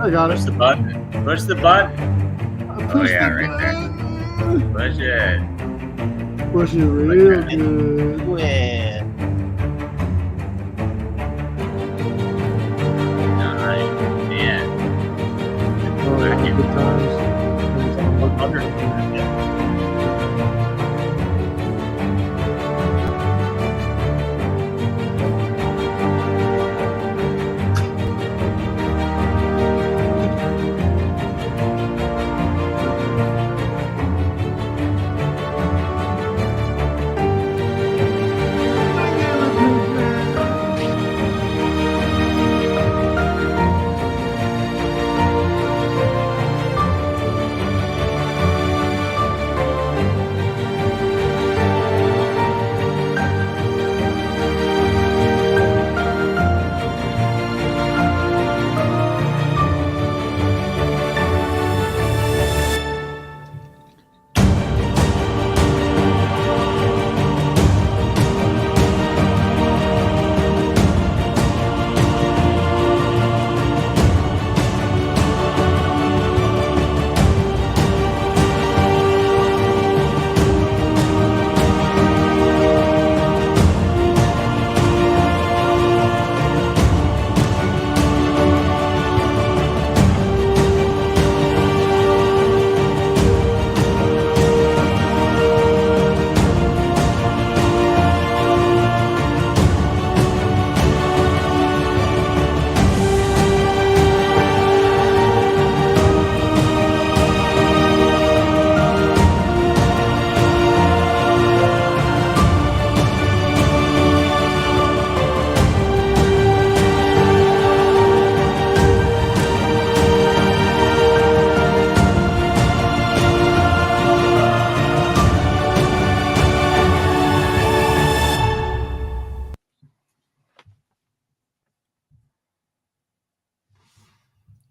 I got Push it. the button. Push the button. Push yeah, the right there. button. Push it. Push it real good. Do it. Nice. Man. Oh, good times.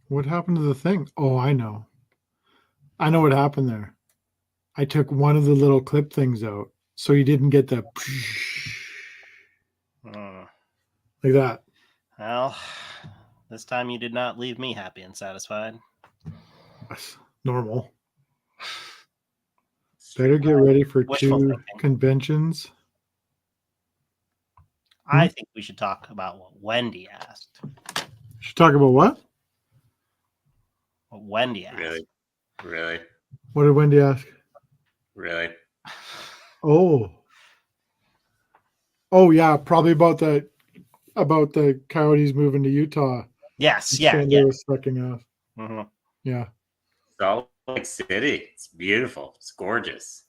What happened to the thing? Oh, I know. I know what happened there. I took one of the little clip things out, so you didn't get the like that. Well, this time you did not leave me happy and satisfied. That's normal. Better get ready for Wishful 2 thinking. conventions. I think we should talk about what Wendy asked. Should talk about what? What Wendy asked. Really? What did Wendy ask? Really? Oh. Oh yeah, probably about the Coyotes moving to Utah. Yes, San yeah. Luis sucking off. Mhm. Yeah. Salt Lake City. It's beautiful. It's gorgeous.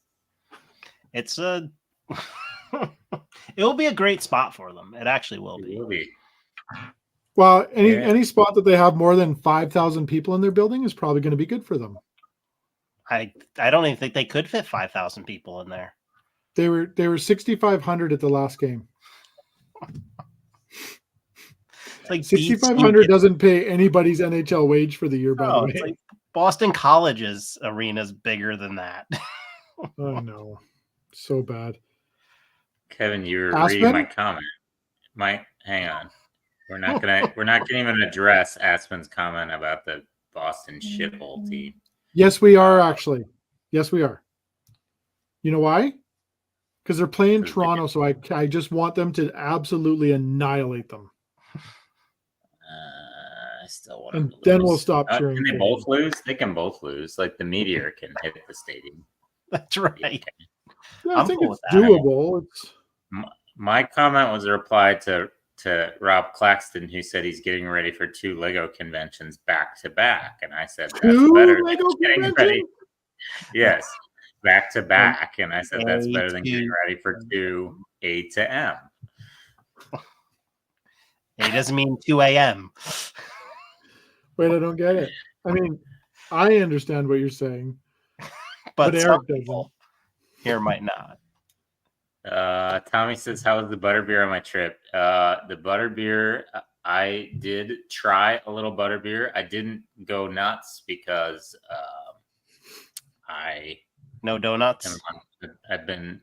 It's a. It will be a great spot for them. It actually will It be. will be. Well, any Yeah. any spot that they have more than 5,000 people in their building is probably going to be good for them. I don't even think they could fit 5,000 people in there. They were 6,500 at the last game. It's like 6,500 doesn't pay anybody's NHL wage for the year, by the way. It's like Boston College's arena is bigger than that. I know. So bad. Kevin, you were Aspen? reading my comment. Hang on. We're not gonna even address Aspen's comment about the Boston shithole team. Yes, we are actually. Yes, we are. You know why? Because they're playing Toronto, so I just want them to absolutely annihilate them. I still want And them to then lose. we'll stop cheering. Can they for both them. lose? They can both lose. Like the Meteor can hit the stadium. That's right. Yeah, I I'm think cool it's with that. doable. It's My comment was a reply to Rob Claxton, who said he's getting ready for 2 Lego conventions back to back, and I said that's 2 better than Lego getting ready. conventions? Yes, back to back, and I said that's A better than getting to- ready for 2 A to M. It doesn't mean 2 a.m. Wait, I don't get it. I mean, I understand what you're saying, but some Eric doesn't. people here might not. Tommy says, "How was the butterbeer on my trip?" The butterbeer, I did try a little butterbeer. I didn't go nuts because No donuts. I've been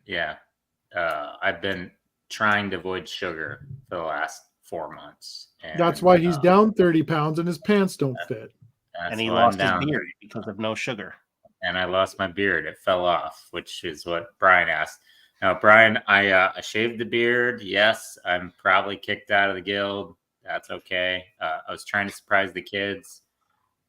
trying to avoid sugar for the last 4 months. And, That's why he's down 30 pounds and his pants don't fit. That's And he why I'm lost his down. beard because of no sugar. And I lost my beard. It fell off, which is what Brian asked. Now, Brian, I shaved the beard. Yes, I'm probably kicked out of the guild. That's okay. I was trying to surprise the kids,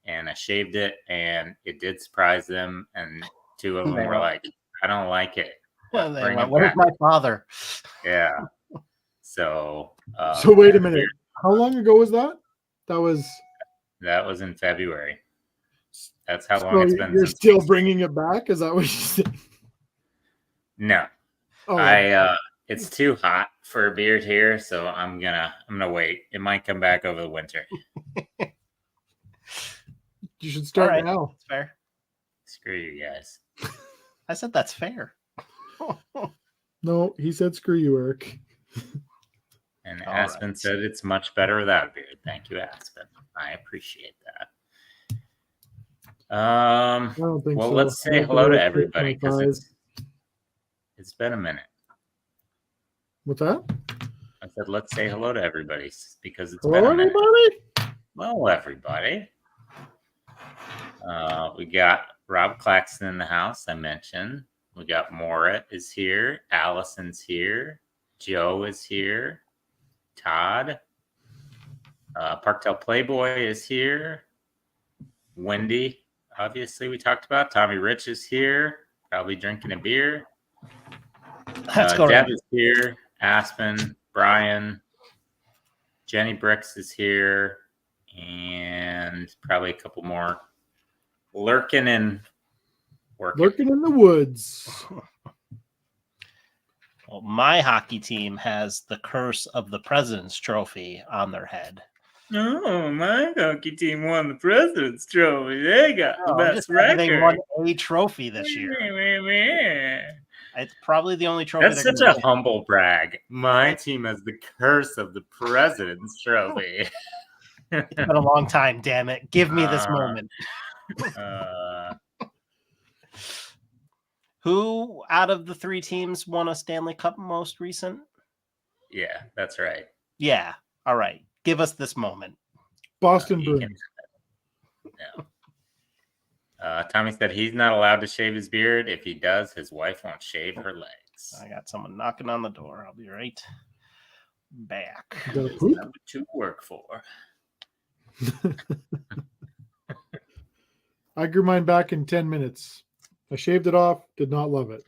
and I shaved it, and it did surprise them. And two of them They were went- like, "I don't like it. They Bring went, it "Where's back." my father?" Yeah. So. So wait a yeah, minute. How long ago was that? That was. That was in February. That's how long So it's been. you're Since still bringing it back? Is that what you said? No. Oh, It's too hot for a beard here, so I'm gonna wait. It might come back over the winter. you should start All right. now. That's fair. Screw you guys. I said that's fair. No, he said screw you, Eric. And All Aspen right. said it's much better without a beard. Thank you, Aspen. I appreciate that. I don't think Well, so. let's say I think hello I to like everybody because 8.5. it's been a minute. What's that? I said let's say hello to everybody because it's Hello, been a minute. everybody. Hello, everybody. We got Rob Claxton in the house. I mentioned we got Morit is here. Allison's here. Joe is here. Todd. Parkdale Playboy is here. Wendy, obviously, we talked about. Tommy Rich is here, probably drinking a beer. Let's go. Deb is here. Aspen, Brian, Jenny Bricks is here, and probably a couple more lurking and working. Lurking in the woods. Well, my hockey team has the curse of the President's Trophy on their head. Oh, my hockey team won the President's Trophy. They got the best They won record. a trophy this year. year. It's probably the only trophy. That's they're such gonna a win. humble brag. My team has the curse of the President's Trophy. It's been a long time, damn it. Give me this Uh, moment. uh, Who out of the three teams won a Stanley Cup most recent? yeah, that's right. Yeah. All right. Give us this moment. Boston You can- Bruins. No. Tommy said he's not allowed to shave his beard. If he does, his wife won't shave her legs. I got someone knocking on the door. I'll be right back. You got a It's poop? number to work for. I grew mine back in 10 minutes. I shaved it off, did not love it.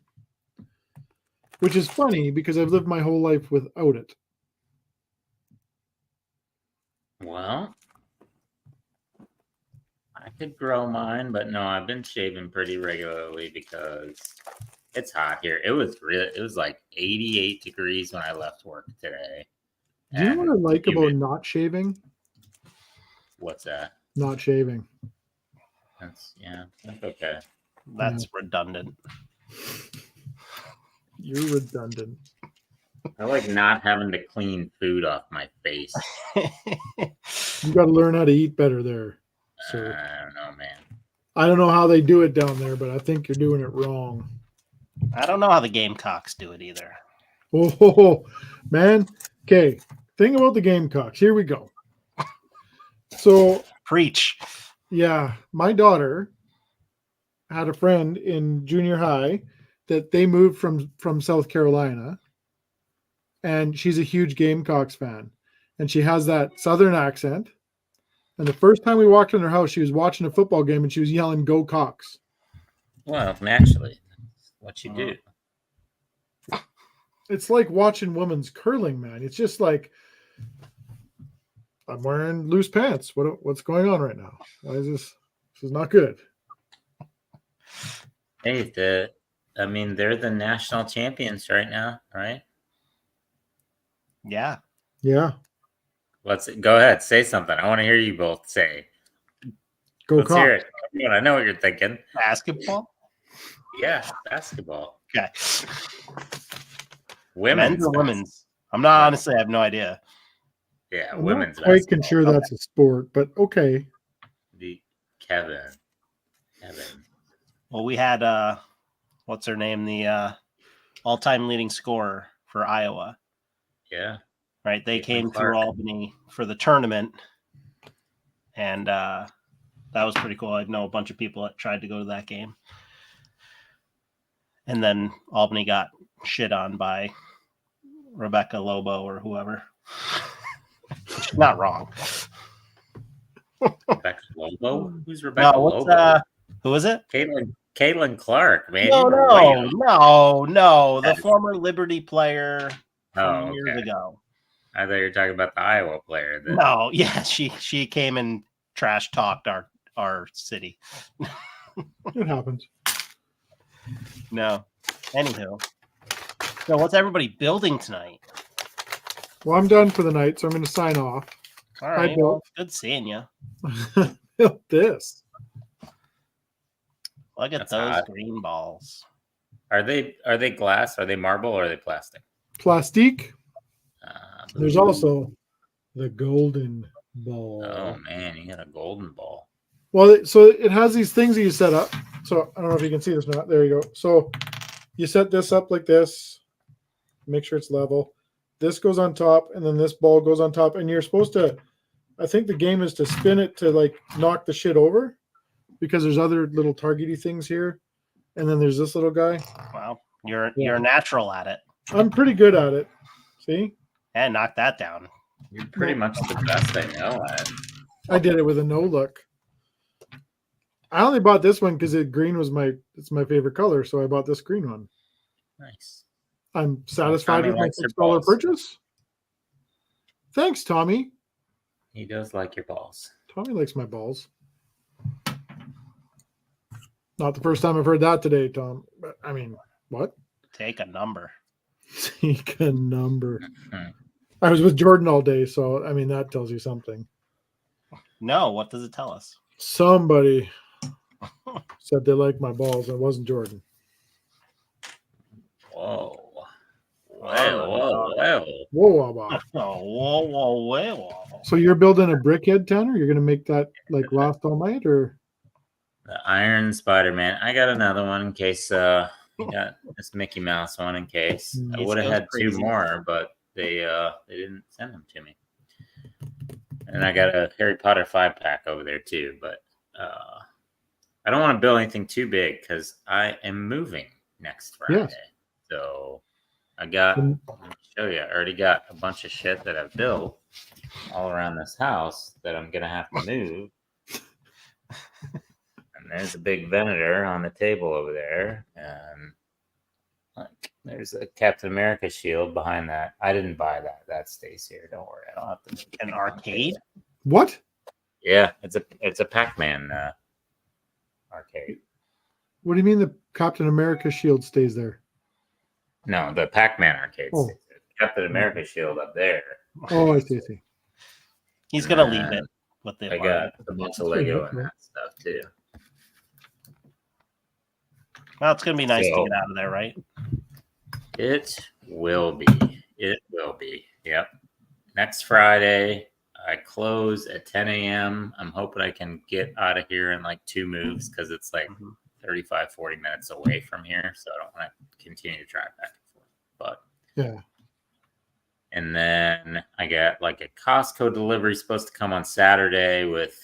Which is funny because I've lived my whole life without it. Well, I could grow mine, but no, I've been shaving pretty regularly because it's hot here. It was like 88 degrees when I left work today. Do you know what I like about humid. not shaving? What's that? Not shaving. That's okay. That's redundant. You're redundant. I like not having to clean food off my face. You got to learn how to eat better there. I So don't know, man. I don't know how they do it down there, but I think you're doing it wrong. I don't know how the Gamecocks do it either. Oh, man. Okay. Thing about the Gamecocks. Here we go. So, Preach. yeah, my daughter had a friend in junior high that they moved from South Carolina, and she's a huge Gamecocks fan, and she has that Southern accent. And the first time we walked in her house, she was watching a football game and she was yelling, "Go Cox!" Well, naturally, that's what you do. It's like watching women's curling, man. It's just like, I'm wearing loose pants. What's going on right now? Why is this? This is not good. Hey, they're the national champions right now, right? Yeah. Yeah, Let's go ahead, say something. I want to hear you both say. go Let's hear Cox! it. Come on, I know what you're thinking. Basketball. Yeah, basketball. Okay. Women's. Men's or women's? I'm not honestly. I have no idea. Yeah, I'm women's not quite basketball. sure that's a sport, but okay. The Kevin. Well, we had what's her name? The all-time leading scorer for Iowa. Yeah. Right. They Caitlin came Clark. to Albany for the tournament, and That was pretty cool. I know a bunch of people that tried to go to that game. And then Albany got shit on by Rebecca Lobo or whoever. She's not wrong. Rebecca Lobo? Who's Rebecca No, what's Lobo? who is it? Caitlin Clark, man. No, you were way off. no. The former Liberty player from Oh, years okay. ago. I thought you were talking about the Iowa player. That, No, yeah, she came and trash talked our city. It happens. No. Anywho. So what's everybody building tonight? Well, I'm done for the night, so I'm going to sign off. All Hi, right. Bill. Well, it's good seeing you. Built this. Look at That's those hot. green balls. are they glass? Are they marble or are they plastic? Plastique. There's Blue. also the golden ball. Oh man, you got a golden ball. Well, so it has these things that you set up. So I don't know if you can see this or not. There you go. So you set this up like this. Make sure it's level. This goes on top, and then this ball goes on top. And you're supposed to, I think the game is to spin it to like knock the shit over, because there's other little targety things here. And then there's this little guy. Wow. You're natural at it. I'm pretty good at it. See? And knock that down. You're pretty much the best I know at. I did it with a no look. I only bought this one because green was it's my favorite color, so I bought this green one. Nice. I'm satisfied Tommy with my likes your $6 balls. purchase. Thanks, Tommy. He does like your balls. Tommy likes my balls. Not the first time I've heard that today, Tom. But I mean, what? Take a number. Take a number. Mhm. I was with Jordan all day, so I mean that tells you something. No, what does it tell us? Somebody said they like my balls. It wasn't Jordan. Whoa. Whoa. Whoa, wow. Whoa. So you're building a brickhead, Tanner? You're gonna make that like last all night, or The Iron Spider-Man. I got another one in case we got this Mickey Mouse one in case. I These would have goes had two crazy. more, but they didn't send them to me. And I got a Harry Potter 5-pack over there too, but I don't want to build anything too big because I am moving next Friday. Yes. So I got, let me show you, I already got a bunch of shit that I've built all around this house that I'm going to have to move. And there's a big Venator on the table over there. And like, there's a Captain America shield behind that. I didn't buy that. That stays here. Don't worry. I don't have to move An it. arcade? what? Yeah, it's a Pac-Man arcade. What do you mean the Captain America shield stays there? No, the Pac-Man arcade. Oh. Stays there. Captain America shield up there. Oh, I see. He's gonna leave it with the I got a bunch of Lego and cool. that stuff too. Well, it's gonna be nice to So- get out of there, right? It will be. It will be. Yep. Next Friday, I close at 10 a.m. I'm hoping I can get out of here in like 2 moves because it's like Mhm. 35, 40 minutes away from here. So I don't want to continue to drive back and forth. But Yeah. and then I got like a Costco delivery supposed to come on Saturday with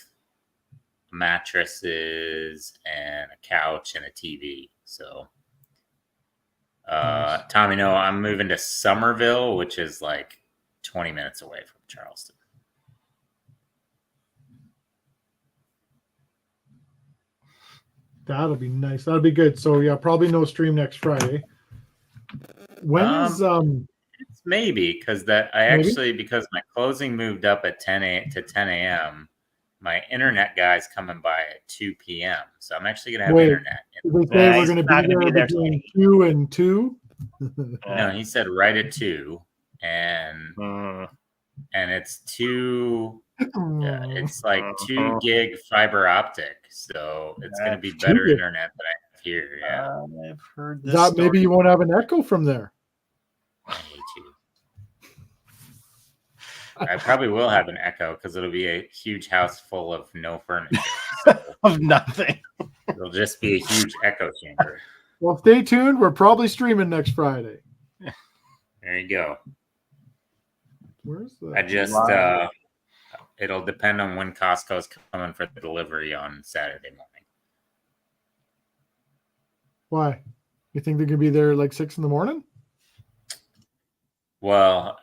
mattresses and a couch and a TV. So, Nice. Tommy, no, I'm moving to Somerville, which is like 20 minutes away from Charleston. That'll be nice. That'll be good. So yeah, probably no stream next Friday. When's It's maybe because that I Maybe? actually because my closing moved up at 10 a.m. My internet guy's coming by at 2 p.m. So I'm actually gonna have Wait. internet. did they say Yeah, we're he's gonna not be gonna there be there between 2 and 2? No, he said right at 2, and Mm. it's 2. It's like Uh-huh. 2 gig fiber optic, so it's gonna be 2 better gig. internet than I have here. Yeah, I've heard this. That maybe story. you won't have an echo from there. I hate you. I probably will have an echo because it'll be a huge house full of no furniture. So of nothing. it'll just be a huge echo chamber. Well, stay tuned. We're probably streaming next Friday. There you go. Where's the I just it'll depend on when Costco's coming for the delivery on Saturday morning. Why? You think they're gonna be there like 6 a.m? Well,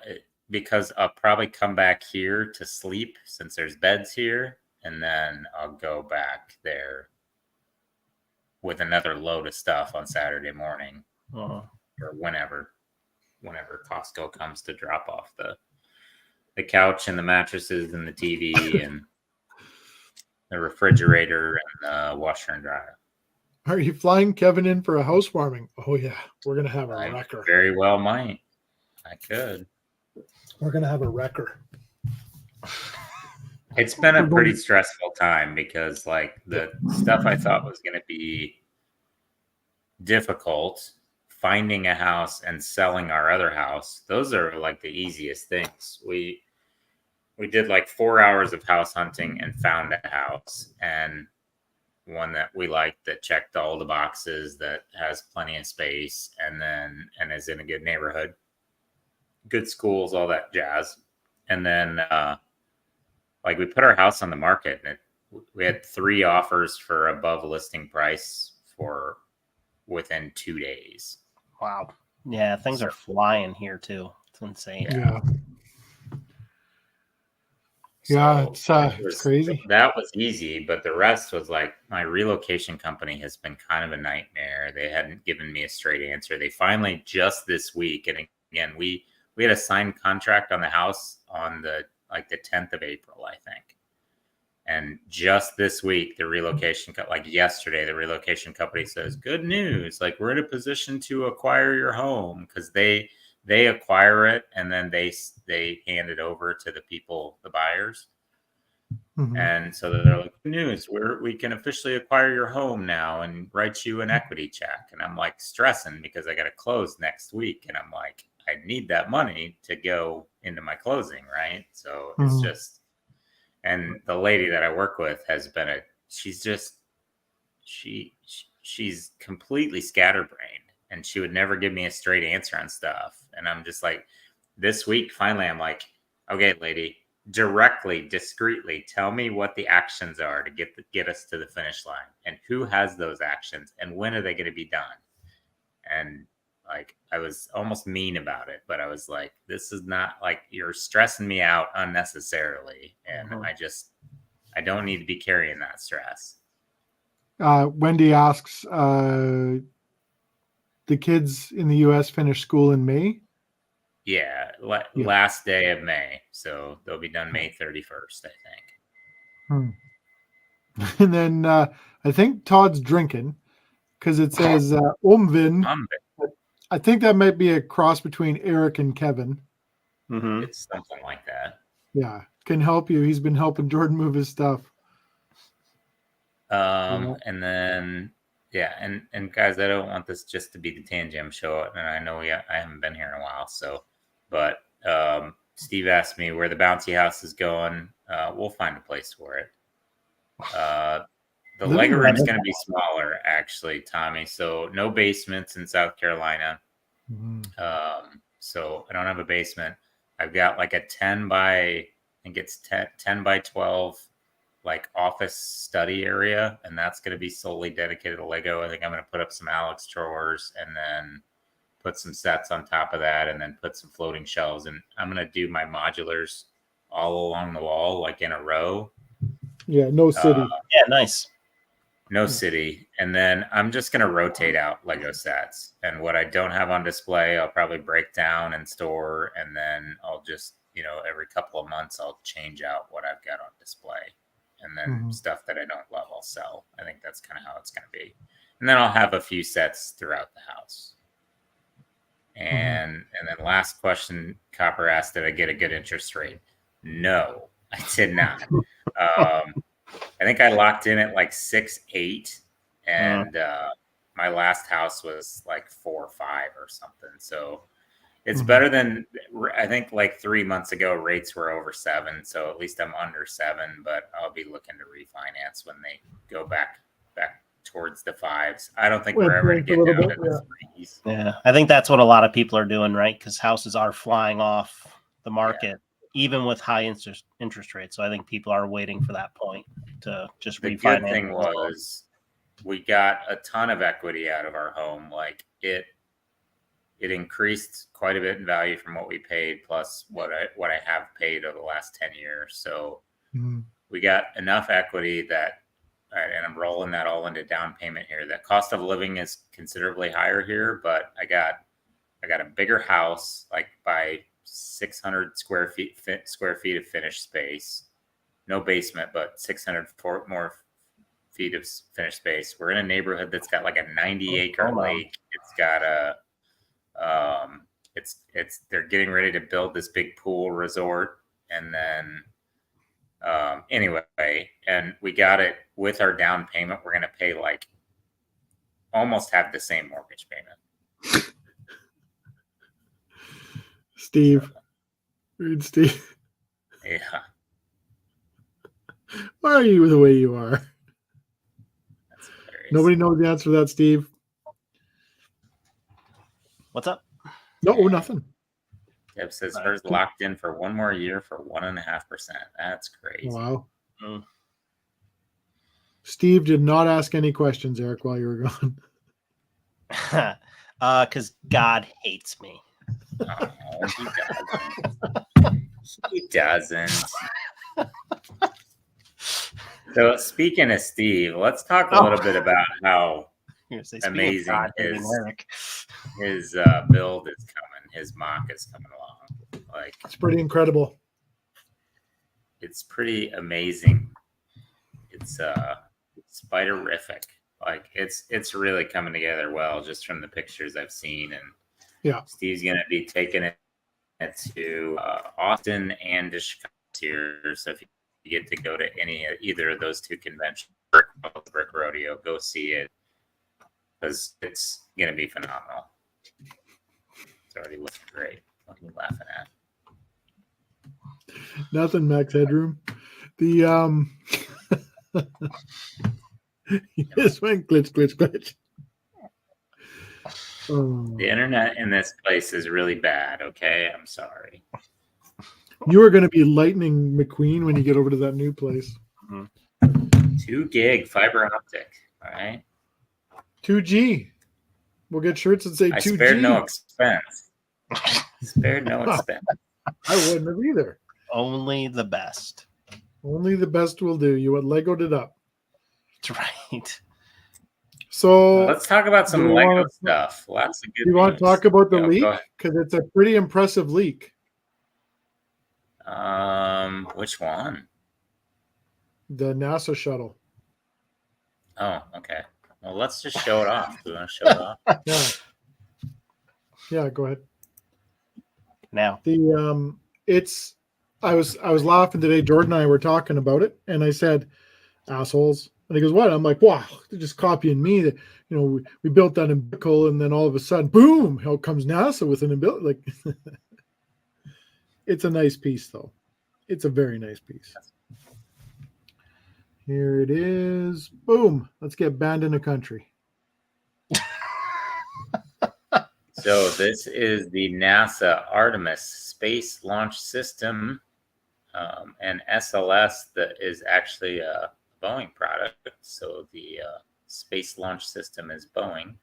because I'll probably come back here to sleep since there's beds here, and then I'll go back there with another load of stuff on Saturday morning Oh. or whenever Costco comes to drop off the couch and the mattresses and the TV and the refrigerator and the washer and dryer. Are you flying Kevin in for a housewarming? Oh yeah, we're gonna have a I wrecker. very well might. I could. We're gonna have a wrecker. It's been a pretty stressful time because like the stuff I thought was going to be difficult, finding a house and selling our other house, those are like the easiest things. We did like 4 hours of house hunting and found a house, and one that we liked that checked all the boxes, that has plenty of space, and is in a good neighborhood, good schools, all that jazz. And then like we put our house on the market, and we had 3 offers for above listing price for within 2 days. Wow. Yeah, things are flying here too. It's insane. Yeah. Yeah, it's crazy. That was easy, but the rest was like my relocation company has been kind of a nightmare. They hadn't given me a straight answer. They finally just this week, and again, we had a signed contract on the house on the 10th of April, I think. And just this week, yesterday, the relocation company says, good news, like we're in a position to acquire your home, because they acquire it and then they hand it over to the people, the buyers. Mhm. And so they're like, good news, we can officially acquire your home now and write you an equity check. And I'm like stressing because I got to close next week. And I'm like, I need that money to go into my closing, right? So it's Mhm. just, and the lady that I work with has been she's completely scatterbrained, and she would never give me a straight answer on stuff. And I'm just like, this week, finally, I'm like, okay, lady, directly, discreetly tell me what the actions are to get us to the finish line, and who has those actions, and when are they going to be done? And like, I was almost mean about it, but I was like, this is not, like, you're stressing me out unnecessarily. And I don't need to be carrying that stress. Wendy asks, the kids in the U.S. finish school in May. Yeah, last day of May. So they'll be done May 31st, I think. And then I think Todd's drinking, because it says Omvin. I think that might be a cross between Eric and Kevin. Mm-hmm. It's something like that. Yeah, can help you. He's been helping Jordan move his stuff. And then, yeah, and guys, I don't want this just to be the Tangem show, and I know I haven't been here in a while, so, but Steve asked me where the bouncy house is going. We'll find a place for it. The Lego room is going to be smaller, actually, Tommy. So no basements in South Carolina. Mhm. So I don't have a basement. I've got like a 10 by 12 like office study area, and that's going to be solely dedicated to Lego. I think I'm going to put up some Alex drawers and then put some sets on top of that, and then put some floating shelves. And I'm going to do my modulars all along the wall, like in a row. Yeah, no city. Yeah, nice. No city. And then I'm just going to rotate out Lego sets. And what I don't have on display, I'll probably break down and store. And then I'll just, every couple of months, I'll change out what I've got on display. And then stuff that I don't love, I'll sell. I think that's kind of how it's going to be. And then I'll have a few sets throughout the house. And then last question, Copper asked, did I get a good interest rate? No, I did not. I think I locked in at like 6.8, and my last house was like 4 or 5 or something. So it's better than, I think like 3 months ago, rates were over 7. So at least I'm under 7, but I'll be looking to refinance when they go back towards the 5s. I don't think we're ever going to get down to the 3s. Yeah, I think that's what a lot of people are doing, right? Because houses are flying off the market. even with high interest rates. So I think people are waiting for that point to just The refinance. good thing was we got a ton of equity out of our home. Like it increased quite a bit in value from what we paid, plus what I have paid over the last 10 years. So we got enough equity that, and I'm rolling that all into down payment here. The cost of living is considerably higher here, but I got a bigger house, like by 600 square feet of finished space, no basement, but 600 more feet of finished space. We're in a neighborhood that's got like a 90-acre lake. It's got a they're getting ready to build this big pool resort, and then anyway, and we got it with our down payment. We're going to pay like almost have the same mortgage payment. Steve, read Steve. Yeah. Why are you the way you are? That's hilarious. Nobody knows the answer to that, Steve. What's up? No, nothing. Deb says hers locked in for one more year for 1.5%. That's crazy. Wow. Steve did not ask any questions, Eric, while you were gone. Because God hates me. Oh, he doesn't. He doesn't. So speaking of Steve, let's talk a little bit about how amazing his build is coming. His mock is coming along. Like, it's pretty incredible. It's pretty amazing. It's spiderific. Like it's really coming together well, just from the pictures I've seen. And yeah, Steve's gonna be taking it to Austin and to Chicago here. So if you get to go to either of those two conventions, Brick Rodeo, go see it, because it's gonna be phenomenal. It's already looking great. What are you laughing at? Nothing, Max Headroom. The he just went glitch. Oh. The internet in this place is really bad. Okay, I'm sorry. You are going to be Lightning McQueen when you get over to that new place. 2 gig fiber optic. All right. 2G. We'll get shirts that say 2G. I spared no expense. Spared no expense. I wouldn't have either. Only the best. Only the best will do. You had Legoed it up. That's right. So let's talk about some Lego stuff. Lots of good. You want to talk about the leak? Because it's a pretty impressive leak. Which one? The NASA shuttle. Oh, okay. Well, let's just show it off. Do we want to show it off? Yeah, go ahead. Now. I was laughing today. Jordan and I were talking about it, and I said, "Assholes." And he goes, "What?" I'm like, "Wow, they're just copying me. That we built that umbilical, and then all of a sudden, boom! How comes NASA with an umbilical? Like, it's a nice piece, though. It's a very nice piece. Here it is. Boom! Let's get banned in a country." So this is the NASA Artemis Space Launch System, and SLS that is actually a Boeing product. So the Space Launch System is Boeing.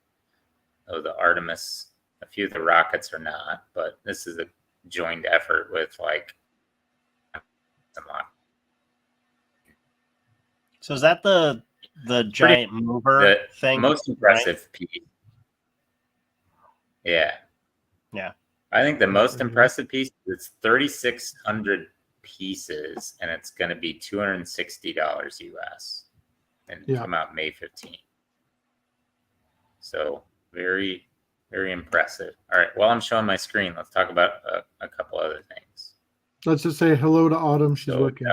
Oh, the Artemis, a few of the rockets are not, but this is a joint effort with So is that the giant mover thing? Most impressive piece. Yeah. I think the most impressive piece is 3,600 pieces, and it's going to be $260 US, and come out May 15th. So very, very impressive. All right. While I'm showing my screen, let's talk about a couple other things. Let's just say hello to Autumn. She's working.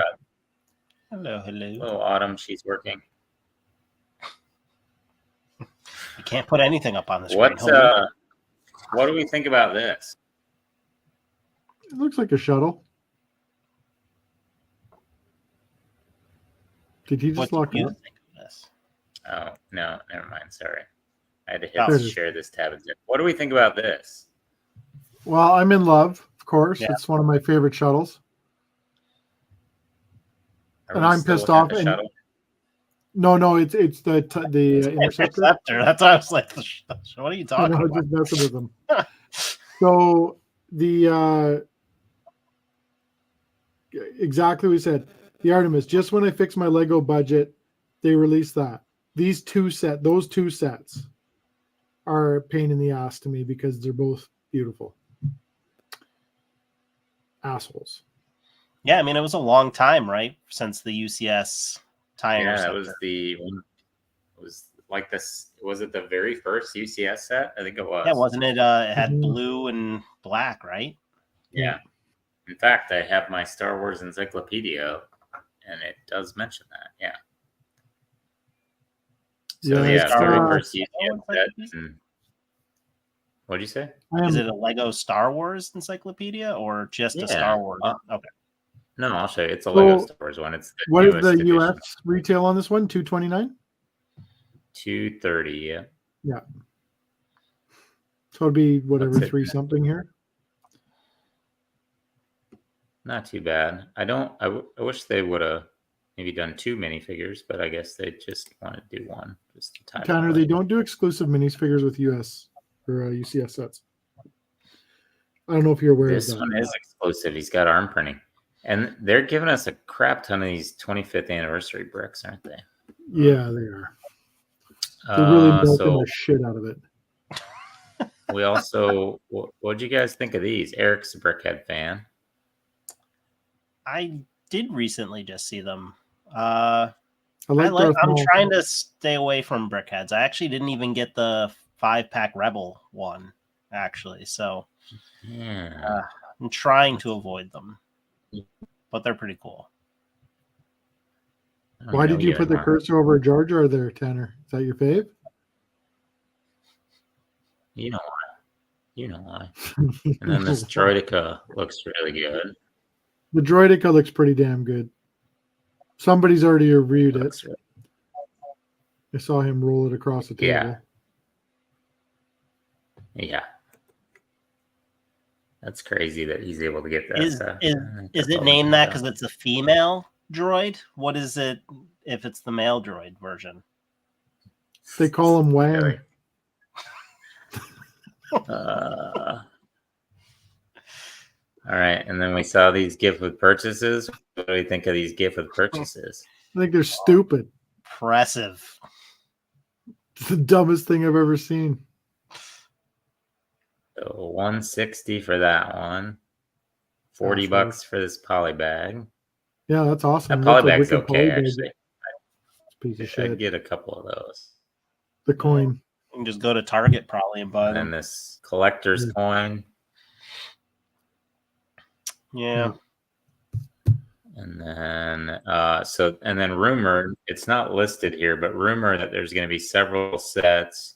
Hello. Hello, Autumn. She's working. You can't put anything up on the screen. What do we think about this? It looks like a shuttle. Did he just lock in? Oh, no, never mind. Sorry. I had to hit share this tab. What do we think about this? Well, I'm in love, of course. Yeah. It's one of my favorite shuttles. Are And we I'm still pissed looking at off. the And shuttle? no, it's the Interceptor. Interceptor. That's why I was like, what are you I talking know, about? just messing with them. So the exactly what we said. The Artemis. Just when I fix my Lego budget, they released that. Those two sets are a pain in the ass to me because they're both beautiful. Assholes. Yeah, I mean, it was a long time, right, since the UCS tie Yeah, that interceptor. was the one. It was like this. Was it the very first UCS set? I think it was. Yeah, wasn't it? It had Mhm. blue and black, right? Yeah. In fact, I have my Star Wars encyclopedia, and it does mention that. Yeah. So Yeah, yeah, it's, very Wars first UCS set. What'd you say? Is it a Lego Star Wars encyclopedia or just a Yeah. Star Wars? Okay. No, I'll show you. It's a Lego So, Star Wars one. It's the what is newest the edition. US retail on this one? $229? 230. Yeah. Yeah. So it'd be whatever, What's it? 3 something here. Not too bad. I wish they would have maybe done 2 minifigures, but I guess they just want to do one. Just to tie it Tanner, away. they don't do exclusive minis with US or UCS sets. I don't know if you're aware This of that. one is exclusive. He's got arm printing. And they're giving us a crap ton of these 25th anniversary bricks, aren't they? Yeah, they are. They're really milking So the shit out of it. we also, what'd you guys think of these? Eric's a Brickhead fan. I did recently just see them. I like Darth I'm Maul. trying to stay away from Brickheads. I actually didn't even get the 5-pack Rebel one, actually. So Yeah. I'm trying to avoid them. But they're pretty cool. I don't Why know did you yet, put the Mark. cursor over Jar Jar there, Tanner? Is that your fave? You know why. You know why. And then this Droideka looks really good. The Droideka looks pretty damn good. Somebody's already reviewed it. Looks really- I saw him roll it across the table. Yeah. Yeah. That's crazy that he's able to get that Is stuff. it named that because it's a female droid? What is it if it's the male droid version? They call him Wham. Really? All right, and then we saw these gift with purchases. What do you think of these gift with purchases? I think they're stupid. Impressive. It's the dumbest thing I've ever seen. So 160 for that one. 40 Awesome. bucks for this poly bag. Yeah, that's awesome. That poly That's a bag's wicked okay, poly bag. actually. Piece of I'd shit. get a couple of those. The coin. You can just go to Target probably and buy And then them. this collector's Yeah. coin. Yeah. And then and then rumor, it's not listed here, but rumor that there's going to be several sets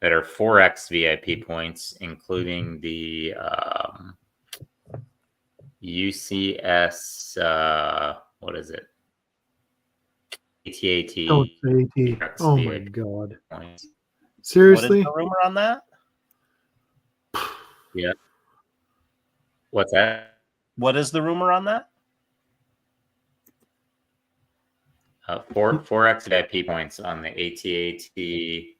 that are 4x VIP points, including the UCS what is it? AT-AT Don't say AT. Oh my VIP god. points. What is Seriously? the rumor on that? Yeah. What's that? What is the rumor on that? 4x VIP points on the AT-AT,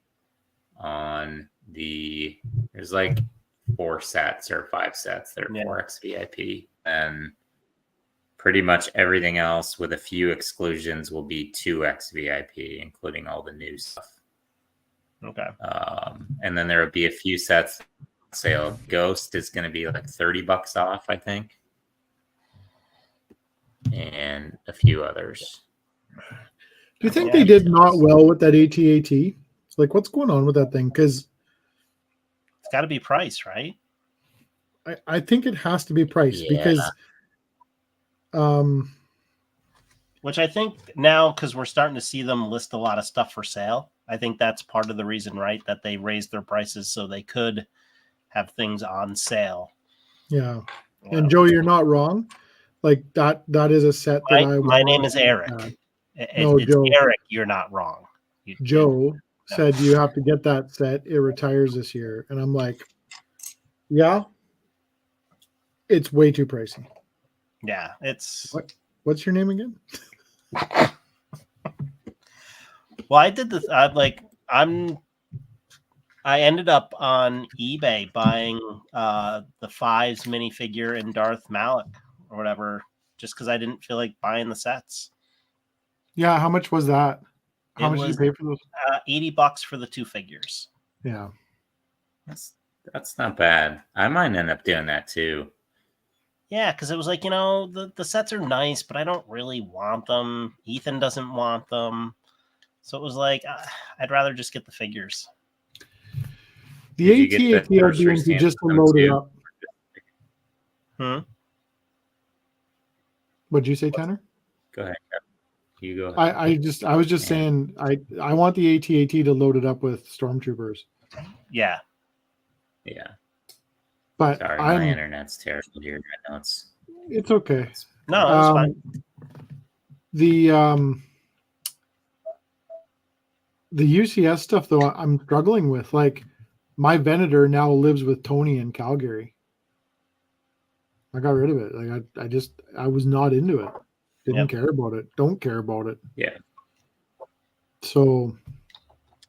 on the, there's like 4 sets or 5 sets that are Yeah. 4x VIP, and pretty much everything else with a few exclusions will be 2x VIP, including all the new stuff. Okay. And then there will be a few sets. Sale Ghost is going to be like $30 off, I think, and a few others. Do you think Yeah. they did not well with that AT-AT? It's like, what's going on with that thing? Because It's got to be price, right? I think it has to be priced Yeah. because Which I think now, because we're starting to see them list a lot of stuff for sale, I think that's part of the reason, right? That they raised their prices so they could have things on sale. yeah. You know? And Joe, you're not wrong. Like that is a set that my name is Eric. No, It's Joe. Eric. You're not wrong. Joe said you have to get that set. It retires this year. And I'm like, yeah, it's way too pricey. Yeah, it's What's your name again? Well, I did this. I ended up on eBay buying the Fives minifigure and Darth Malik or whatever, just because I didn't feel like buying the sets. Yeah, how much was that? How It much did you was pay for those? $80 for the 2 figures. Yeah. That's not bad. I might end up doing that too. Yeah, because it was like, the sets are nice, but I don't really want them. Ethan doesn't want them. So it was like, I'd rather just get the figures. The Did you get the AT-AT are anniversary being stamp just to from load it too? up. Hmm? What'd you say, Tanner? Go ahead. You go ahead. I was just saying I want the AT-AT to load it up with stormtroopers. Yeah. Yeah. But Sorry, my internet's terrible here. I know it's okay. No, that's fine. The UCS stuff though, I'm struggling with. Like, my Venator now lives with Tony in Calgary. I got rid of it. Like I was not into it. Didn't care about it. Don't care about it. Yeah. So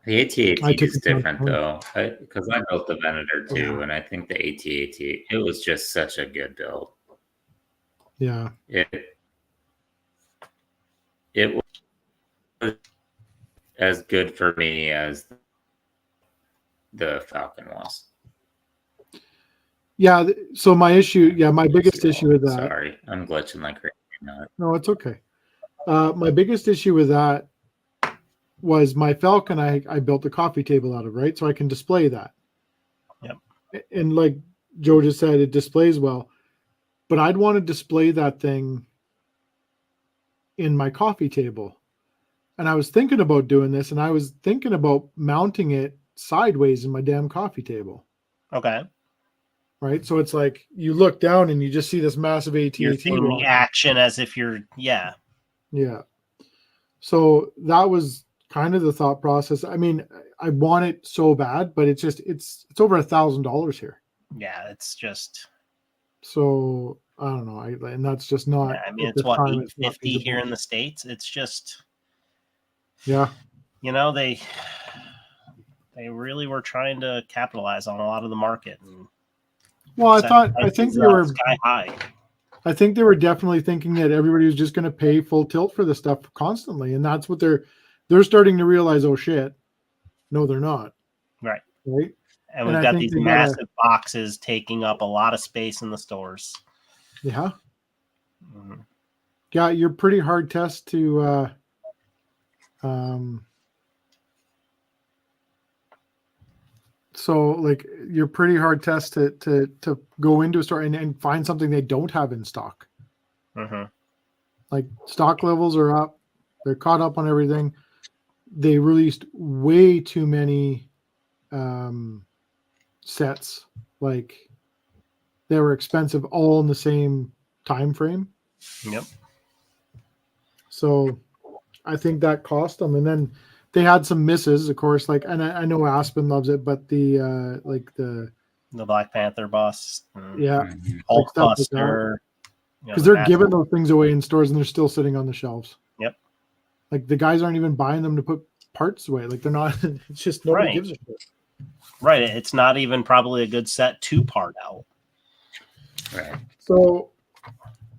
the AT-AT is it down different to though, because I built the Venator too, Yeah. and I think the AT-AT, it was just such a good build. Yeah. It was as good for me as the Falcon was. Yeah. So my biggest issue with that. Sorry, I'm glitching like crazy now. No, it's okay. My biggest issue with that was my Falcon. I built a coffee table out of, right? So I can display that. Yep. And like Joe just said, it displays well. But I'd want to display that thing in my coffee table. And I was thinking about doing this, and I was thinking about mounting it sideways in my damn coffee table. Okay. Right? So it's like you look down and you just see this massive AT-AT. You're seeing the action as if you're, yeah. Yeah. So that was kind of the thought process. I mean, I want it so bad, but it's over $1,000 here. Yeah, it's just. So I don't know. And that's just not. Yeah, I mean, it's what, $850 here in the States. It's just. Yeah. They really were trying to capitalize on a lot of the market. Well, I think they were sky high. I think they were definitely thinking that everybody was just going to pay full tilt for this stuff constantly, and that's what they're starting to realize. Oh shit, no, they're not. Right. Right. And we've got these massive boxes taking up a lot of space in the stores. Yeah. Mm-hmm. Yeah, you're pretty hard test to. So like you're pretty hard test to go into a store and find something they don't have in stock. Mm-hmm. Like stock levels are up, they're caught up on everything. They released way too many sets. Like they were expensive all in the same time frame. Yep. So I think that cost them, and then they had some misses, of course. Like, and I know Aspen loves it, but the Black Panther bust, yeah, Hulkbuster, because they're giving those things away in stores and they're still sitting on the shelves. Yep. Like the guys aren't even buying them to put parts away. Like they're not. It's just nobody gives a shit. Right. It's not even probably a good set to part out. Right. So,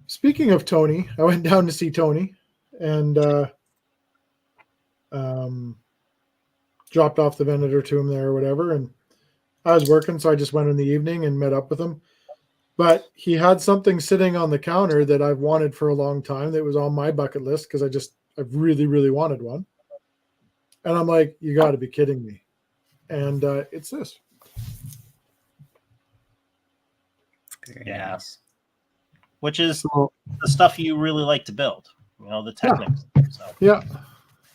speaking of Tony, I went down to see Tony and dropped off the Venator to him there or whatever. And I was working, so I just went in the evening and met up with him. But he had something sitting on the counter that I've wanted for a long time that was on my bucket list because I really, really wanted one. And I'm like, you got to be kidding me. And it's this. Very Yeah. nice. Which is the stuff you really like to build, the techniques. So. Yeah.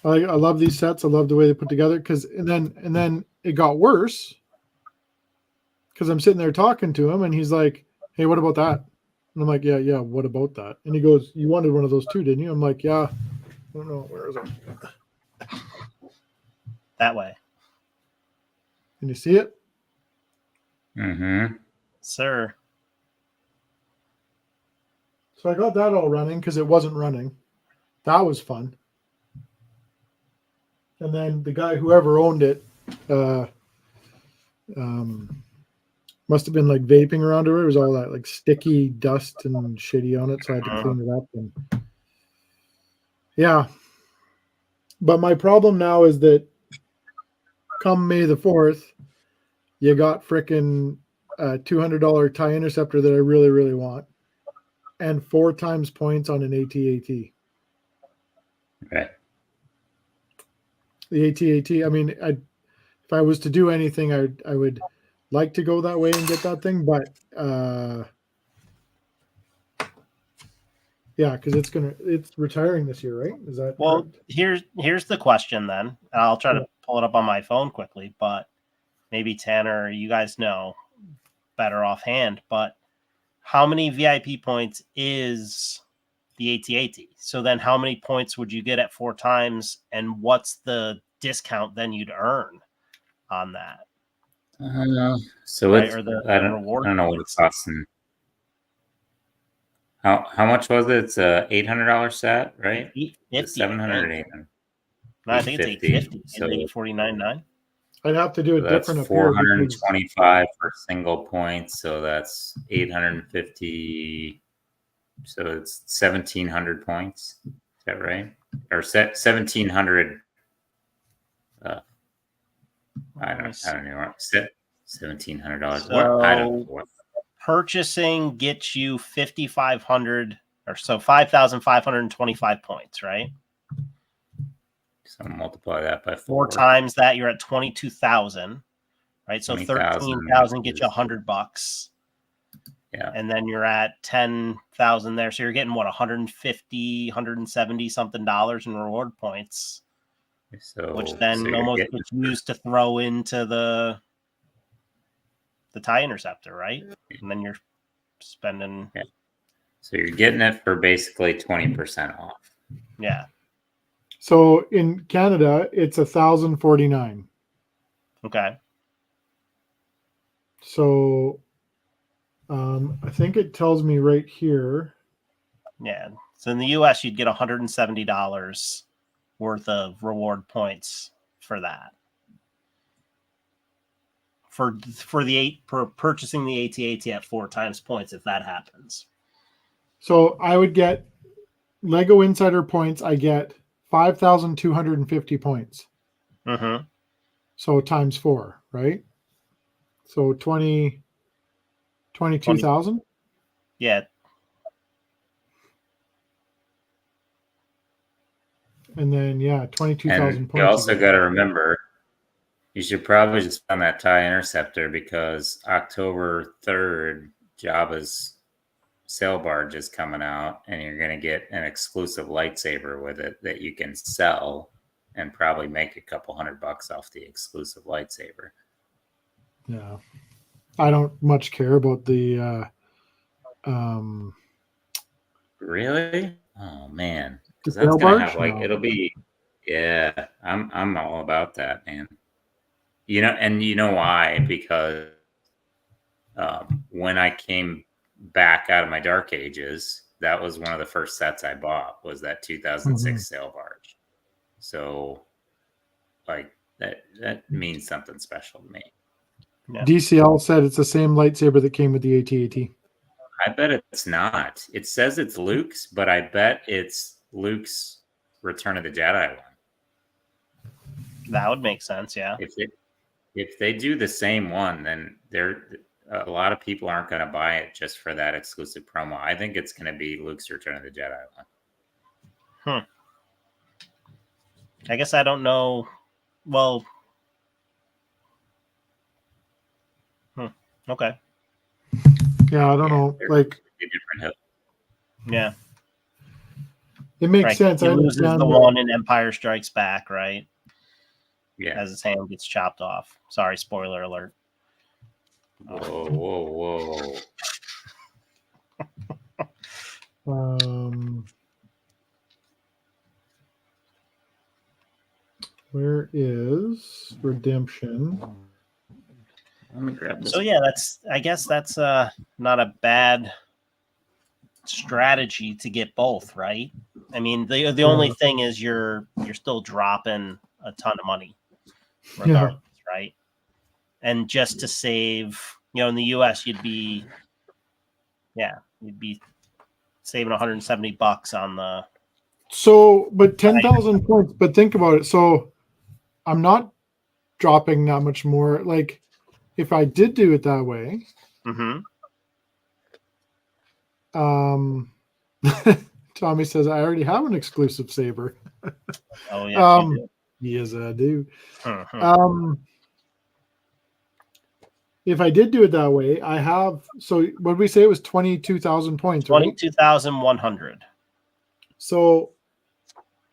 I love these sets. I love the way they put together and then it got worse because I'm sitting there talking to him and he's like, hey, what about that? And I'm like, yeah, what about that? And he goes, you wanted one of those too, didn't you? I'm like, yeah. I don't know. Where is it? That way. Can you see it? Mm-hmm. Sir. So I got that all running because it wasn't running. That was fun. And then the guy, whoever owned it, must have been like vaping around it. It was all that like sticky dust and shitty on it, so I had to clean it up. And yeah, but my problem now is that come May the 4th, you got frickin' $200 tie interceptor that I really, really want, and 4 times points on an AT-AT. Right. The AT-AT. I mean, if I was to do anything, I would like to go that way and get that thing, but yeah, because it's retiring this year, right? Is that Well, correct? here's the question then. And I'll try to pull it up on my phone quickly, but maybe Tanner, you guys know better offhand, but how many VIP points is the AT-AT? So then how many points would you get at 4 times, and what's the discount then you'd earn on that? So Right, it's or the I don't reward know what it's costing. How much was it? It's a $800 set, right? $850, 700 800. No, I think it's $850. So $849.9. I'd have to do it that's different up here. because- 425 for single points. So that's 850. So it's 1,700 points. Is that right? Or 1,700. I don't know. $1,700. So- I don't know what. Purchasing gets you 5,500 or so 5,525 points, right? So multiply that by 4 times that, you're at 22,000, right? So 20,000 13,000 gets you is- $100, Yeah. and then you're at 10,000 there. So you're getting what, 150, 170 something dollars in reward points, So which then you're almost getting- gets used to throw into the tie interceptor, right? And then you're spending, So you're getting it for basically 20% off. yeah. So in Canada, it's 1,049. Okay. So I think it tells me right here. Yeah. So in the US, you'd get $170 worth of reward points for that. For purchasing the AT-AT at 4 times points, if that happens. So I would get Lego Insider points. I get 5,250 points. Mm-hmm. So times 4, right? So 22,000. Yeah. And then, yeah, 22,000 And points. you also again. got to remember, you should probably just on that tie interceptor because October 3rd, Jabba's sail barge is coming out, and you're going to get an exclusive lightsaber with it that you can sell and probably make a couple $100 off the exclusive lightsaber. Yeah. I don't much care about the Really? Oh man, the because that's sail gonna barge? have like No. it'll be. Yeah, I'm all about that, man. You know, and you know why? Because when I came back out of my dark ages, that was one of the first sets I bought was that 2006 sail barge. So, like that means something special to me. Yeah. DCL said it's the same lightsaber that came with the AT-AT. I bet it's not. It says it's Luke's, but I bet it's Luke's Return of the Jedi one. That would make sense, yeah. If they do the same one, then a lot of people aren't going to buy it just for that exclusive promo. I think it's going to be Luke's Return of the Jedi one. I guess I don't know. Well, okay. Yeah, I don't know. they're- Like, A different hook. Yeah. it makes Right. sense. He I loses understand. the but- one in Empire Strikes Back, right? Yeah. As his hand gets chopped off. Sorry, spoiler alert. Whoa, whoa, whoa. Where is Redemption? Let me grab this. So yeah, I guess that's not a bad strategy to get both, right? I mean, the only thing is you're still dropping a ton of money regardless, right? And just to save, in the US you'd be saving $170 on the So, but 10,000 points. But think about it. So, I'm not dropping that much more. Like, if I did do it that way, Tommy says I already have an exclusive saber. Oh yeah, you do. Yes, I do. If I did do it that way, I have. So, what did we say? It was 22,000 points, right? 22,100. So,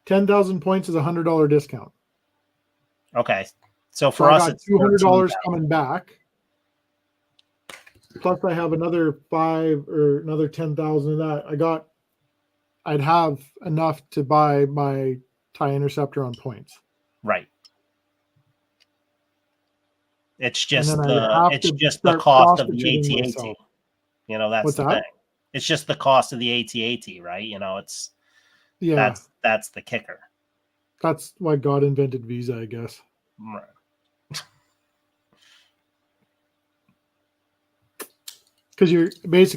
10,000 points is $100 discount. Okay, so So for I us, got it's $200 $13,000. coming back. Plus, I have another 5 or another 10,000 of that. I'd have enough to buy my TIE Interceptor on points. Right. It's And just then I'd have the to start cost of the prostituting AT-AT. myself. That's What's the that? thing. It's just the cost of the AT-AT, right? It's Yeah, that's the kicker. that's why God invented Visa, I guess. Right. Because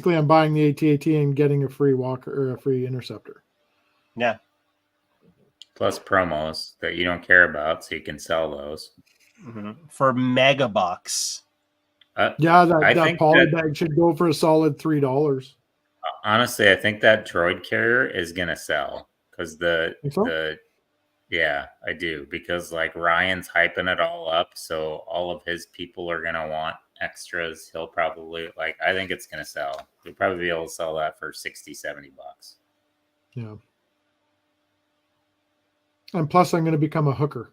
I'm buying the AT-AT and getting a free walker or a free interceptor. Yeah. Plus promos that you don't care about, so you can sell those. For megabucks. Yeah, I that think poly that- bag should go for a solid $3. Honestly, I think that droid carrier is gonna sell because Think so? yeah, I do, because like Ryan's hyping it all up, so all of his people are gonna want extras. He'll probably I think it's gonna sell. He'll probably be able to sell that for $60-$70. Yeah. And plus, I'm going to become a hooker.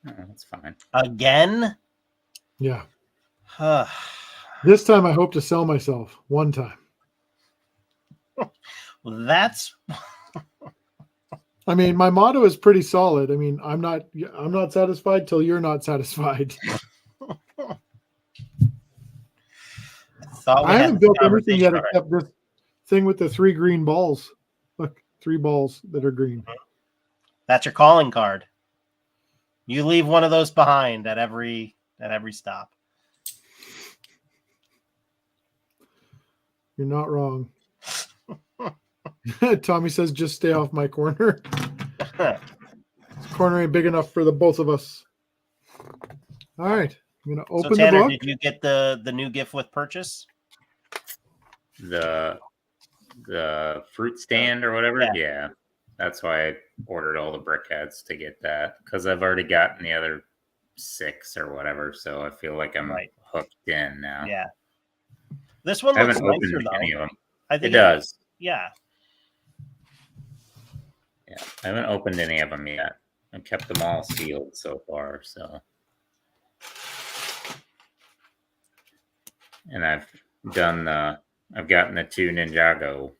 Oh, that's fine. Again? Yeah. This time, I hope to sell myself one time. That's I mean, my motto is pretty solid. I mean, I'm not satisfied till you're not satisfied. I haven't built anything yet except this thing with the 3 green balls. Look, 3 balls that are green. That's your calling card. You leave one of those behind at every stop. You're not wrong. Tommy says, just stay off my corner. Corner ain't big enough for the both of us. All right. I'm going to open Tanner, the book. did you get the new gift with purchase? The fruit stand or whatever? Yeah. That's why I ordered all the brickheads to get that, because I've already gotten the other 6 or whatever, so I feel like I'm hooked in now. Yeah. This one I looks haven't nicer, opened though. any of them. I think it does. Yeah. Yeah. I haven't opened any of them yet. I've kept them all sealed so far, so. And I've gotten the 2 Ninjago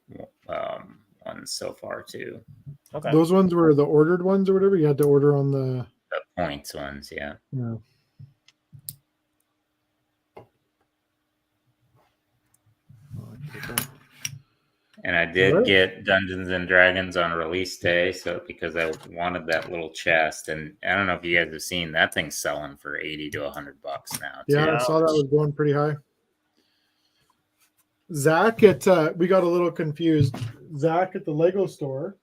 ones so far too. Okay. Those ones were the ordered ones or whatever. You had to order on the points ones, yeah. Yeah. And I did get Dungeons and Dragons on release day, so because I wanted that little chest, and I don't know if you guys have seen that thing's selling for $80 to $100 now. Yeah, I saw that was going pretty high. Zach we got a little confused. Zach at the Lego store,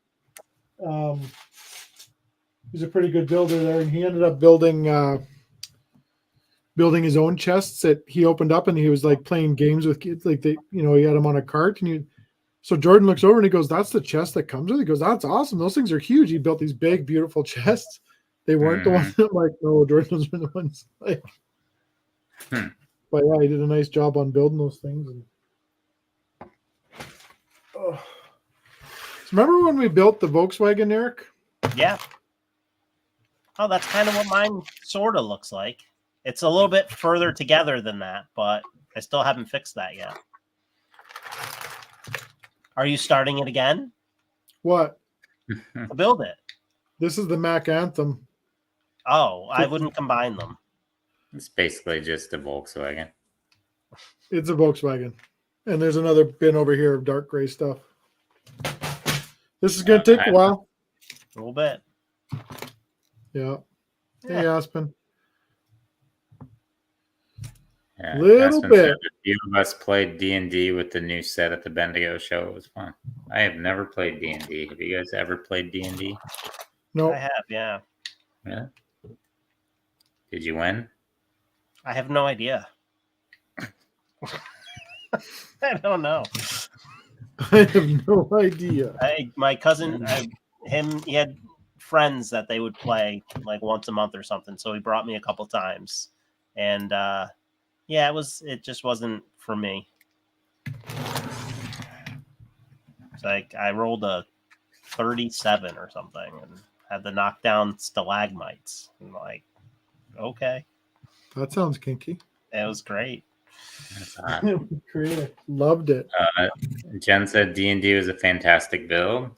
he's a pretty good builder there, and he ended up building his own chests that he opened up, and he was like playing games with kids, like he had them on a cart, and so Jordan looks over and he goes, "That's the chest that comes with it." He goes, "That's awesome. Those things are huge." He built these big, beautiful chests. They weren't the ones that, like, no, Jordan's were the ones like. But yeah, he did a nice job on building those things. And so remember when we built the Volkswagen, Eric? Yeah. Oh, that's kind of what mine sort of looks like. It's a little bit further together than that, but I still haven't fixed that yet. Are you starting it again? What? To build it. This is the Mac Anthem. Oh, I wouldn't combine them. It's basically just a Volkswagen. It's a Volkswagen. And there's another bin over here of dark gray stuff. This is going to take a while. A little bit. Yeah. Hey, Aspen. Yeah, Little Aspen bit. said a few of us played D&D with the new set at the Bendigo show. It was fun. I have never played D&D. Have you guys ever played D&D? No. I have, yeah. Yeah. Did you win? I have no idea. I don't know. I have no idea. My cousin, he had friends that they would play like once a month or something. So he brought me a couple times, and yeah, it just wasn't for me. It's like I rolled a 37 or something and had to knock down stalagmites. I'm like, okay, That sounds kinky. it was great. That's hot. Creative. Loved it. Jen said D&D was a fantastic build.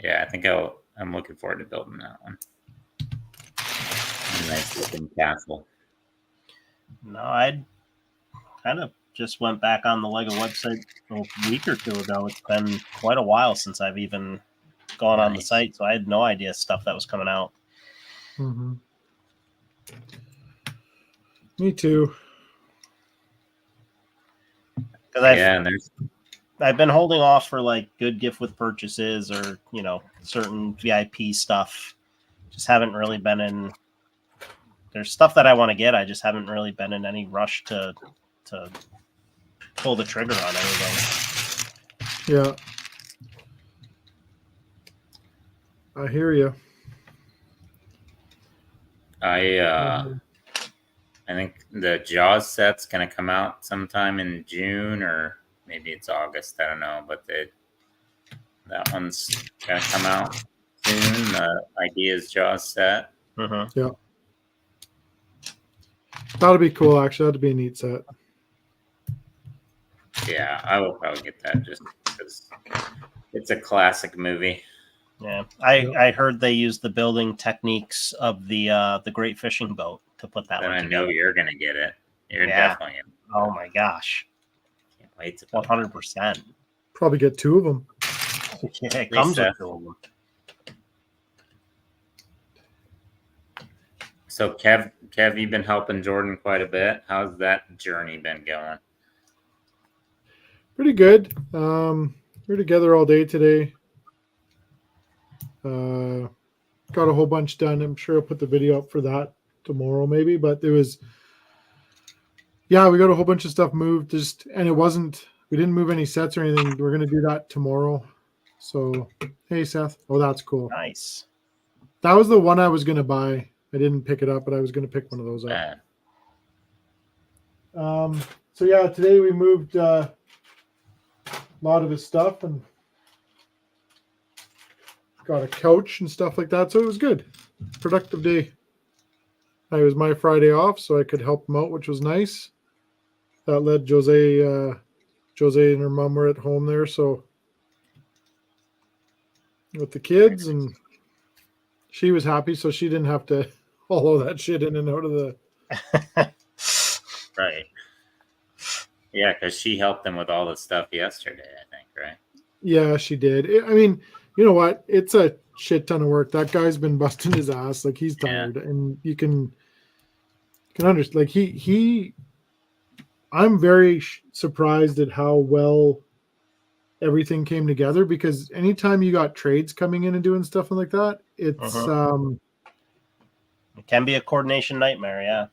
Yeah, I think I'm looking forward to building that one. Nice looking castle. No, I kind of just went back on the LEGO website a week or two ago. It's been quite a while since I've even gone on the Nice. site, so I had no idea stuff that was coming out. Mm-hmm. Me too. Because Yeah, and I've been holding off for like good gift with purchases or certain VIP stuff. Just haven't really been in. There's stuff that I want to get. I just haven't really been in any rush to pull the trigger on anything. Yeah. I hear you. I think the Jaws set's gonna come out sometime in June or maybe it's August. I don't know, but that one's gonna come out soon. The Ideas Jaws set. Mm-hmm. Yeah. That'll be cool, actually. That'd be a neat set. Yeah, I will probably get that just because it's a classic movie. Yeah, I heard they used the building techniques of the Great Fishing Boat to put that Then one I together. know you're gonna get it. You're Yeah. definitely gonna. Oh my gosh, Can't wait to build 100%. Probably get two of them. Yeah, it comes with two of them. So Kev, you've been helping Jordan quite a bit. How's that journey been going? Pretty good. We're together all day today. Got a whole bunch done. I'm sure I'll put the video up for that tomorrow, maybe. But we got a whole bunch of stuff moved. We didn't move any sets or anything. We're gonna do that tomorrow. So, hey Seth. Oh, that's cool. Nice. That was the one I was gonna buy. I didn't pick it up, but I was gonna pick one of those up. So yeah, today we moved a lot of his stuff and got a couch and stuff like that. So it was good. Productive day. It was my Friday off, so I could help him out, which was nice. That led Jose and her mom were at home there, so with the kids, and she was happy, so she didn't have to haul all that shit in and out of the. Right. Yeah, because she helped them with all the stuff yesterday, I think, right? Yeah, she did. I mean, you know what? It's a shit ton of work. That guy's been busting his ass. Like, he's tired, and you can understand. Like, I'm very surprised at how well everything came together, because anytime you got trades coming in and doing stuff like that, it's it can be a coordination nightmare.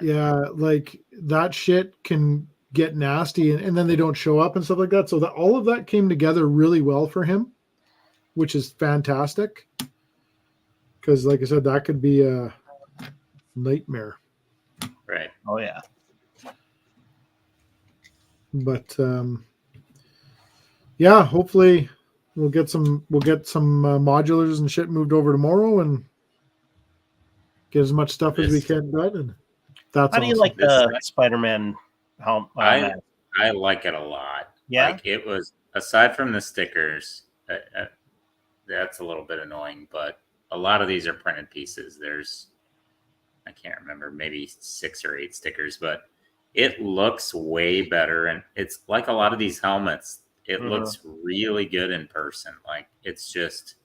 Yeah, like that shit can get nasty, and then they don't show up and stuff like that. So that all of that came together really well for him, which is fantastic. Because, like I said, that could be a nightmare. Right. Oh yeah. But yeah, hopefully we'll get some modulars and shit moved over tomorrow and get as much stuff as we can done. And that's how do you awesome. like the Spider-Man helmet? I like it a lot. Yeah. Like, it was, aside from the stickers, that's a little bit annoying, but a lot of these are printed pieces. I can't remember, maybe 6 or 8 stickers, but it looks way better, and it's like a lot of these helmets. It Mhm. looks really good in person. Like it's just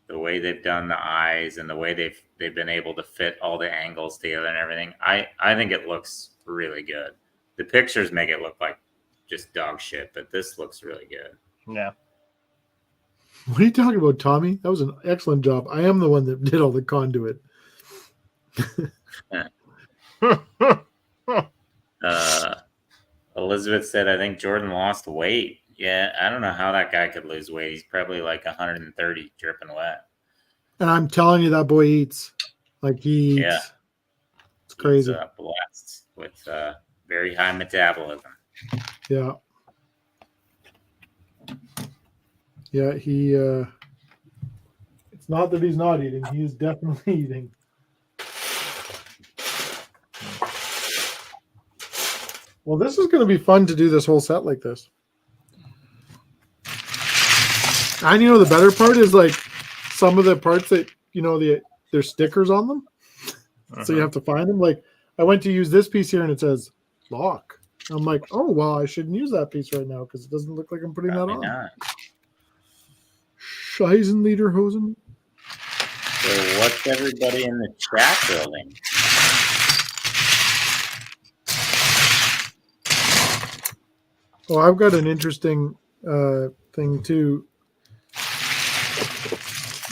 the way they've done the eyes and the way they've been able to fit all the angles together and everything. I think it looks really good. The pictures make it look like just dog shit, but this looks really good. Yeah. What are you talking about, Tommy? That was an excellent job. I am the one that did all the conduit. Elizabeth said, I think Jordan lost weight. Yeah, I don't know how that guy could lose weight. He's probably like 130 dripping wet. And I'm telling you, that boy eats. Like he eats. Yeah. It's crazy. He's blessed with very high metabolism. Yeah. Yeah, he it's not that he's not eating, he is definitely eating. Well, this is going to be fun to do this whole set like this. And the better part is like some of the parts that there's stickers on them. So you have to find them. Like I went to use this piece here and it says lock. I'm like, oh well, I shouldn't use that piece right now because it doesn't look like I'm putting Probably that on. not. Scheisenlederhosen. So what's everybody in the chat building? Oh, I've got an interesting thing too.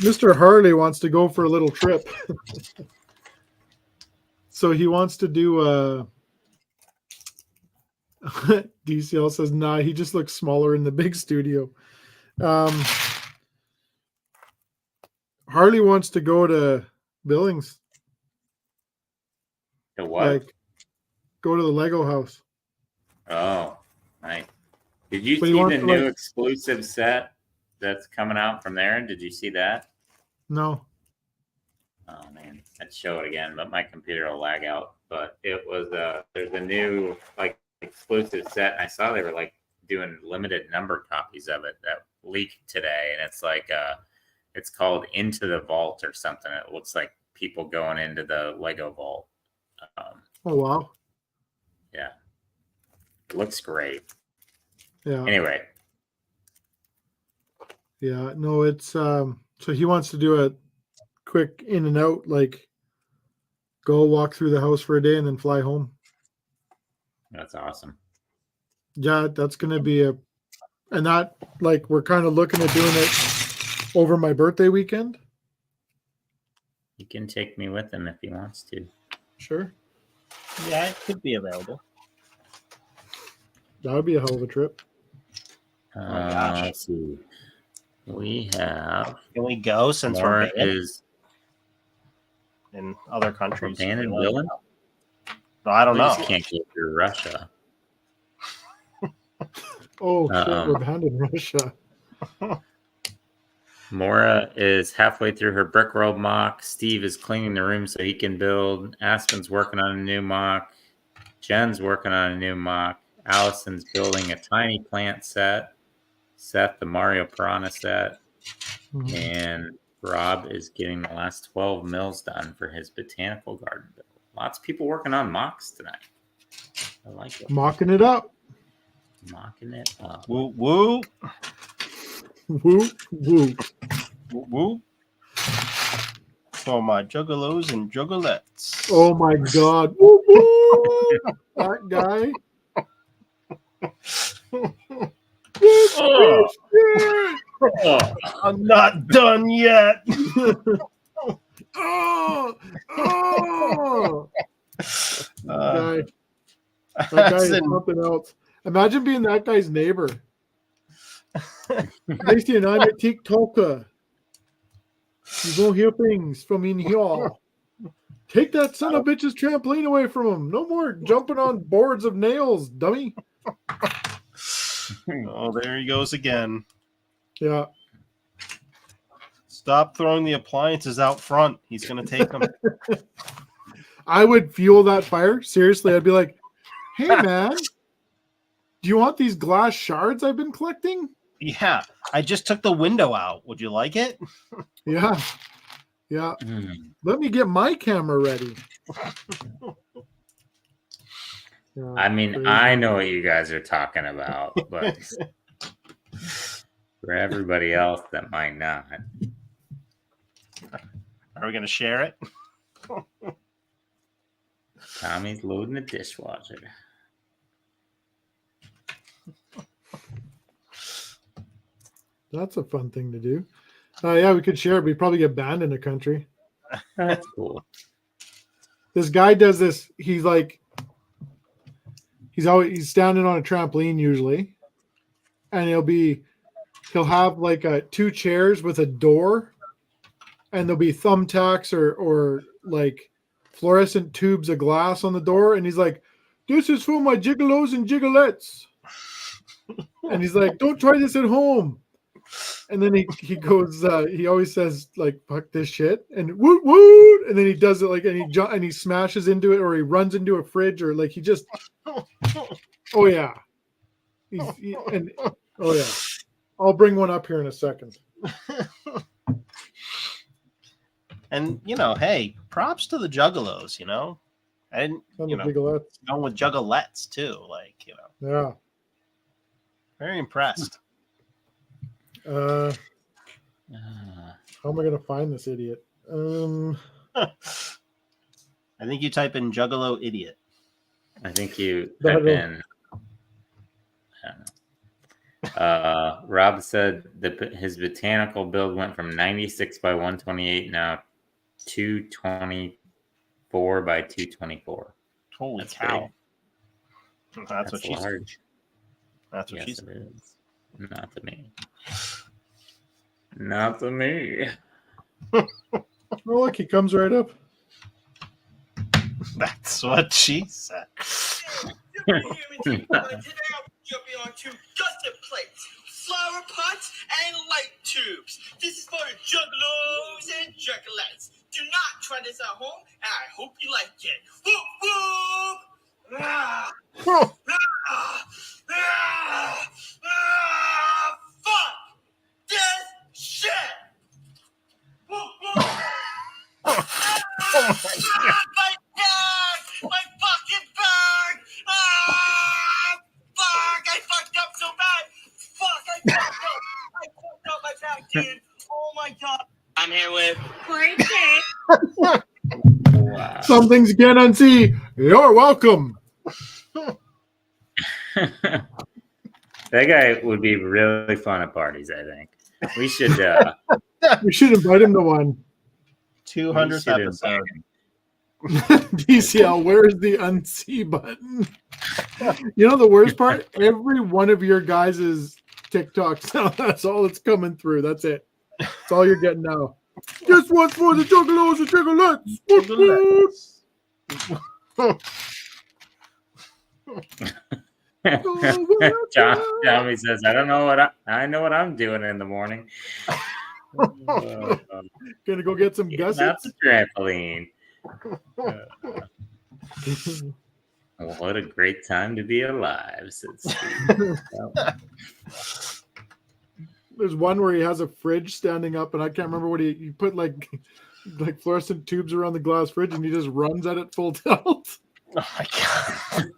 Mr. Harley wants to go for a little trip. So he wants to do DCL says, nah, he just looks smaller in the big studio. Harley wants to go to Billings. The what? Like, go to the Lego house. Oh, right. Did you But he see wants the to, new like- exclusive set that's coming out from there? Did you see that? No. Oh man, I'd show it again, but my computer will lag out. But it was there's a new like exclusive set. And I saw they were like doing limited number copies of it that leaked today, and it's like it's called Into the Vault or something. It looks like people going into the Lego vault. Oh wow. Yeah, it looks great. Yeah. Anyway, Yeah. No, it's so he wants to do a quick in and out, like go walk through the house for a day and then fly home. that's awesome. Yeah, that's gonna be and that like we're kind of looking at doing it over my birthday weekend. He can take me with him if he wants to. Sure. Yeah, it could be available. That would be a hell of a trip. gosh. Let's see. We have Can we go since Laura we're banned is in other countries? banned in No, Villain? I don't We know. just can't go through Russia. Oh shit, Um, we're banned in Russia. Mora is halfway through her Brickworld mock. Steve is cleaning the room so he can build. Aspen's working on a new mock. Jen's working on a new mock. Allison's building a tiny plant set. Seth, the Mario Piranha set. Mhm. And Rob is getting the last 12 mils done for his botanical garden build. Lots of people working on mocks tonight. I like it. Mocking it up. Mocking it up. Woo woo Woo woo. woo woo. For my juggalos and juggalettes. Oh my god. Woo, woo. That guy. Oh, Oh, I'm not done yet. Oh, oh. Uh, That guy that's is an- something else. Imagine being that guy's neighbor. Lacey and I'm a TikToker. You won't hear things from in here. Take that son of a bitch's trampoline away from him. No more jumping on boards of nails, dummy. oh, there he goes again. Yeah. Stop throwing the appliances out front. He's going to take them. I would fuel that fire. Seriously, I'd be like, hey, man, do you want these glass shards I've been collecting? Yeah, I just took the window out. Would you like it? Yeah. Yeah. hmm. Let me get my camera ready. Yeah, I mean, crazy. I know what you guys are talking about, but for everybody else that might not. Are we going to share it? Tommy's loading the dishwasher. That's a fun thing to do. Yeah, we could share it. We'd probably get banned in the country. That's cool. This guy does this. He's like, he's standing on a trampoline usually, and he'll have like two chairs with a door, and there'll be thumbtacks or like fluorescent tubes of glass on the door, and he's like, "This is for my gigolos and gigolettes," and he's like, "Don't try this at home." And then he goes, he always says like "fuck this shit" and "woot woot," and then he does it like and he smashes into it or he runs into a fridge or like he just, oh yeah, oh yeah, I'll bring one up here in a second. And hey, props to the juggalos. And Gigolettes. going with juggalettes too. Like Yeah. very impressed. How am I gonna find this idiot? I think you type in juggalo idiot. I think you I type don't- in. I don't know. Rob said his botanical build went from 96 by 128 now 224 by 224. Holy That's cow! big. That's what she said. large. That's what Yes, she it said. is. Not to me. Not to me. Oh look, he comes right up. That's what she said. Today I'll be jumping on two custom plates, flower pots, and light tubes. This is for the juggalos and juggalettes. Do not try this at home, and I hope you like it. Whoop whoop! Ah, ah, ah, ah, fuck this shit! Whoop whoop! Oh my God. My back! My fucking back! Ah! Fuck! I fucked up so bad! Fuck! I fucked up! I fucked up my back, dude! Oh my god! I'm here with Corey K. Wow. Some things you can't unsee. You're welcome. That guy would be really fun at parties, I think. We should We should invite him to one. 200th we should episode. invite him. DCL, where's the unsee button? You know the worst part? Every one of your guys' TikToks now, that's all that's coming through. That's it. That's all you're getting now. This one's for the juggalos and juggalettes. Whoop, whoop. Tommy says, "I don't know I know what I'm doing in the morning." Gonna go get some That's gussets? a trampoline. What a great time to be alive, said Steve. There's one where he has a fridge standing up, and I can't remember what he put like fluorescent tubes around the glass fridge, and he just runs at it full tilt. Oh my God.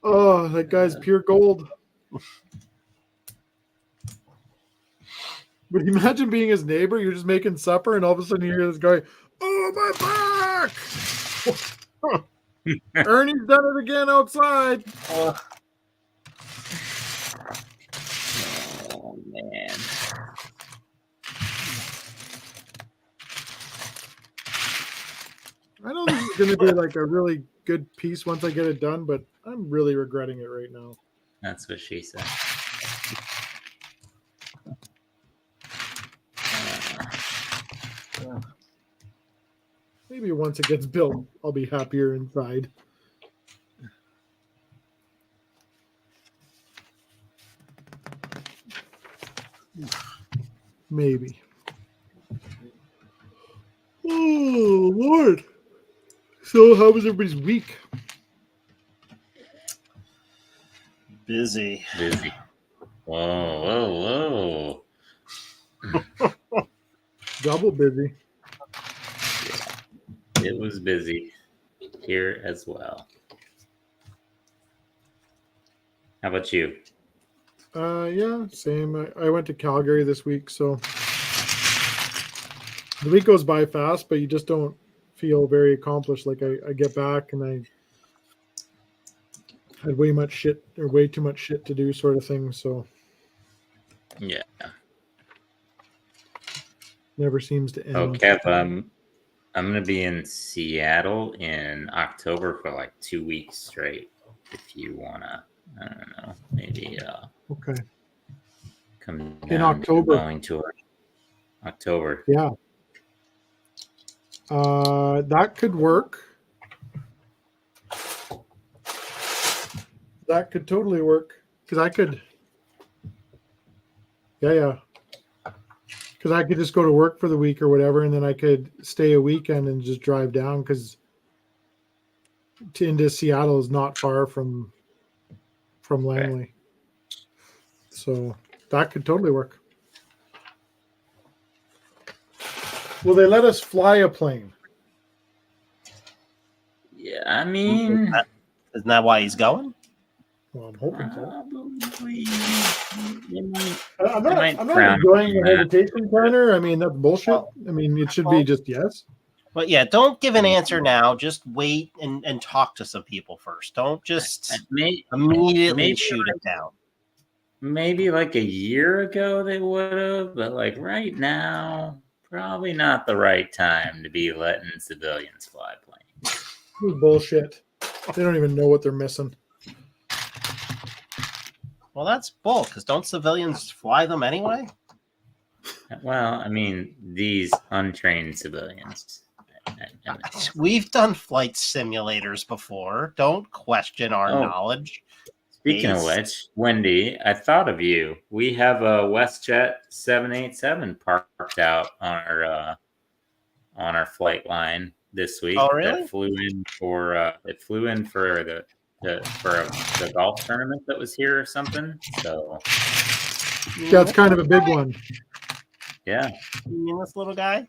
Oh, that guy's pure gold. But imagine being his neighbor. You're just making supper, and all of a sudden you hear this guy, "Oh, my back!" Ernie's done it again outside. Oh man. I know this is going to be like a really good piece once I get it done, but I'm really regretting it right now. That's what she said. Maybe once it gets built, I'll be happier inside. Maybe. Oh, Lord. So, how was everybody's week? Busy. Busy. Whoa. Double busy. It was busy. here as well. How about you? Yeah, same. I went to Calgary this week, so the week goes by fast, but you just don't feel very accomplished. Like I get back and I had way too much shit to do, sort of thing. So Yeah. never seems to end. Oh, Kev, I'm gonna be in Seattle in October for like 2 weeks straight. If you wanna, I don't know, maybe Okay. come down In to the October. Boeing tour. October. Yeah. That could work. That could totally work because I could. Yeah. Because I could just go to work for the week or whatever, and then I could stay a weekend and just drive down because into Seattle is not far from Langley. So that could totally work. Will they let us fly a plane? Yeah, I mean, Isn't that why he's going? Well, I'm hoping so. probably. They might- I'm They might not frown enjoying on the that. hesitation, Tanner. I mean, that's bullshit. Well- I mean, it should be just yes. But yeah, don't give an answer now. Just wait and talk to some people first. Don't just immediately maybe shoot it down. Maybe like a year ago they would have, but like right now, probably not the right time to be letting civilians fly planes. This is bullshit. They don't even know what they're missing. Well, that's bull, because don't civilians fly them anyway? Well, I mean, these untrained civilians. We've done flight simulators before. Don't question our Oh. knowledge. Speaking of Ace. which, Wendy, I thought of you. We have a WestJet 787 parked out on our flight line this week. Oh, really? That flew in for the golf tournament that was here or something. So Yeah, it's kind of a big one. yeah, You mean this little guy?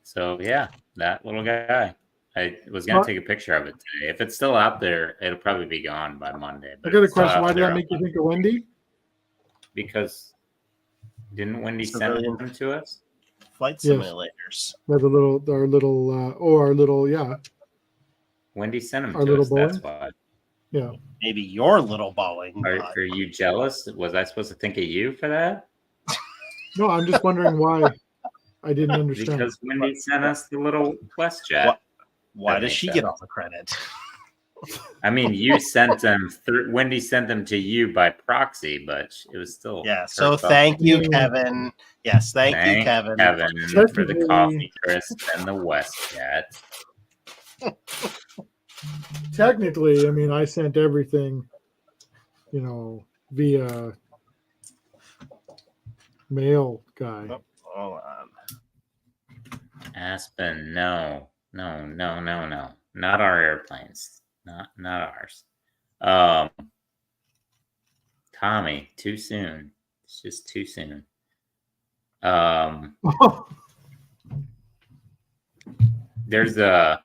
so yeah, that little guy. I was gonna take a picture of it today. If it's still out there, it'll probably be gone by Monday. I got a it's still question. out Why did there that make you think of Wendy? Because didn't Wendy send Civilian. them to us? Flight Yes. simulators. With our little, yeah, Wendy sent them Our to little us. That's boy? why. yeah. Maybe your little Boeing. Are, but- are you jealous? Was I supposed to think of you for that? No, I'm just wondering why. I didn't understand. Because Wendy sent us the little WestJet. Why that does makes she sense. get all the credit? I mean, you sent them through. Wendy sent them to you by proxy, but it was still. Yeah. her So fault. thank you, Mm. Kevin. Yes, thank you, Thank Kevin. Kevin for the Technically- coffee crisp and the WestJet. Technically, I mean, I sent everything, via mail guy. Oh, hold on. Aspen, no. Not our airplanes. Not ours. Tommy, too soon. It's just too soon. There's a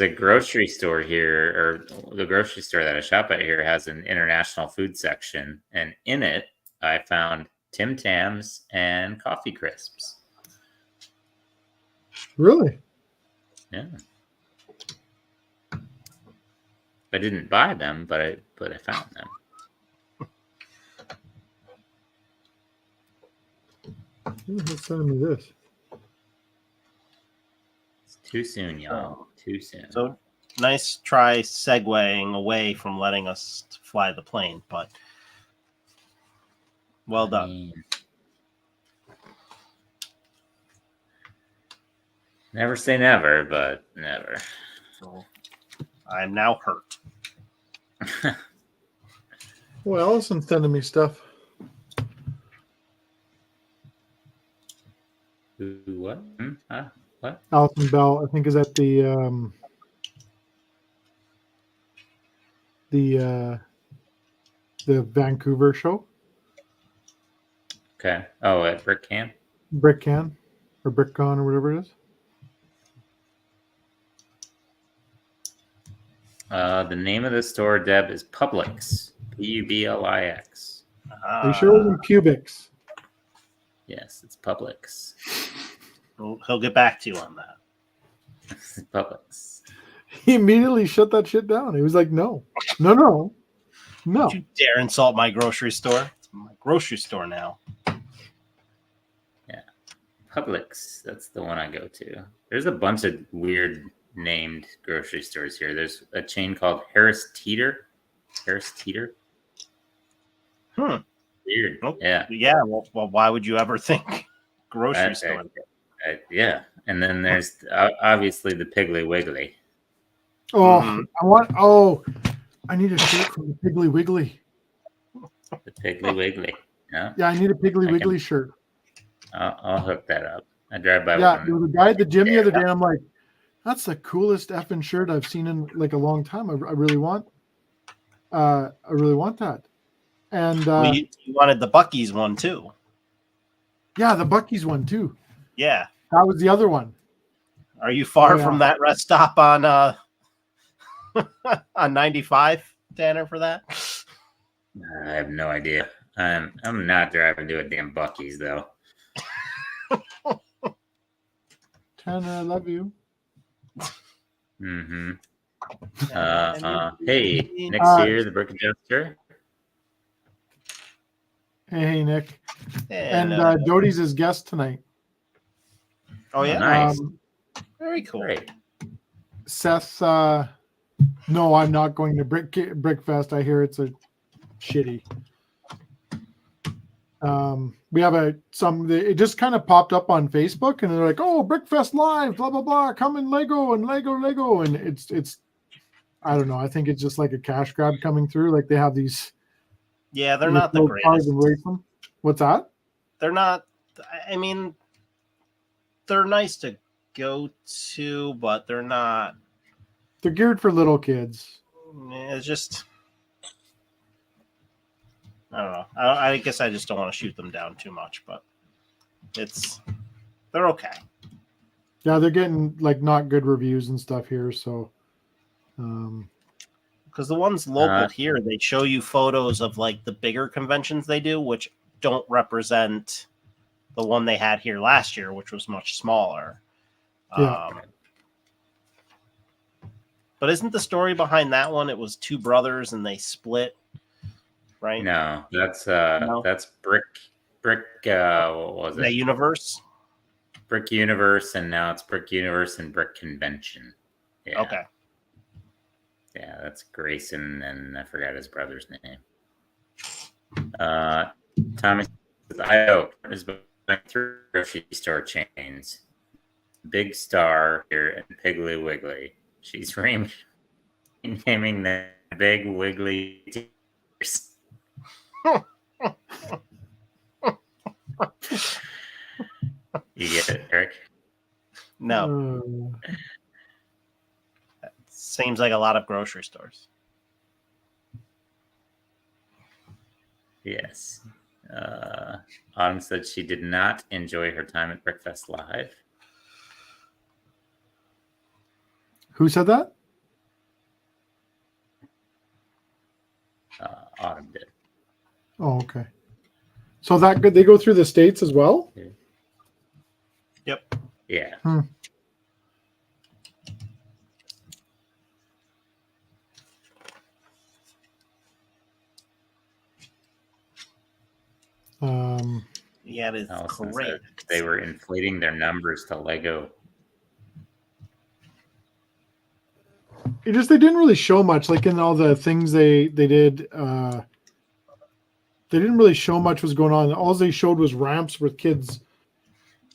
grocery store here, or the grocery store that I shop at here has an international food section, and in it I found Tim Tams and coffee crisps. Really? Yeah. I didn't buy them, but I found them. Who's sending me this? It's too soon, y'all. Too soon. So nice try segueing away from letting us fly the plane, but well I done. mean, never say never, but never. So I'm now hurt. Well, Allison's sending me stuff. Who? What? Huh? What? Allison Bell, I think, is at the Vancouver show, Okay. Oh, at Brick Camp. BrickCon or BrickCon or whatever it is. The name of the store, Deb, is Publix. Publix. Are you sure it wasn't Pubics? Yes, it's Publix. He'll get back to you on that. Publix. He immediately shut that shit down. He was like, no. Don't No. you dare insult my grocery store. It's my grocery store now. Publix. That's the one I go to. There's a bunch of weird named grocery stores here. There's a chain called Harris Teeter. Harris Teeter. Weird. Nope. Yeah. Yeah, well, why would you ever think grocery store? Yeah. And then there's obviously the Piggly Wiggly. Oh, I need a shirt from the Piggly Wiggly. The Piggly Wiggly. Yeah. Yeah, I need a Piggly can- Wiggly shirt. I'll hook that up. I drive by Yeah, one. there was a guy at the gym the other day. I'm like, that's the coolest effing shirt I've seen in like a long time. I really want that. And Well, you wanted the Buc-ee's one too. yeah, the Buc-ee's one too. Yeah. That was the other one. Are you far Oh, yeah. from that rest stop on on 95, Tanner, for that? I have no idea. I'm not driving to a damn Buc-ee's though. Tanner, I love you. Mm-hmm. Hey, Nick's here, the Brick Adjuster. Hey, Nick. And And, Doty's his guest tonight. oh yeah, Nice. very cool. Great. Seth, no, I'm not going to Brickfest. I hear it's a shitty. We have it just kind of popped up on Facebook and they're like, oh, Brickfest live, blah, blah, blah, come in Lego and Lego. And it's, I don't know. I think it's just like a cash grab coming through. Like they have these. Yeah, they're you not the build cars greatest. and race them. What's that? They're not. I mean, they're nice to go to, but they're not. They're geared for little kids. It's just. I don't know. I guess I just don't want to shoot them down too much, but they're okay. Yeah, they're getting like not good reviews and stuff here. So, Because the ones local here, they show you photos of like the bigger conventions they do, which don't represent the one they had here last year, which was much smaller. Yeah. But isn't the story behind that one? It was two brothers and they split, right? No, that's No? that's Brick. What was The it? universe. Brick Universe, and now it's Brick Universe and Brick Convention. Yeah. Okay. Yeah, that's Grayson, and I forgot his brother's name. Tommy says, I hope is going through grocery store chains. Big Star here and Piggly Wiggly. She's renaming the Big Wiggly Tears. You get it, Eric? No, seems like a lot of grocery stores. Yes. Autumn said she did not enjoy her time at Brickfest Live. who said that? Autumn did. Oh, okay. So they go through the states as well? Yep. Yeah. Yeah, it is Allison great. said they were inflating their numbers to Lego. They didn't really show much, like in all the things they did. They didn't really show much was going on. All they showed was ramps with kids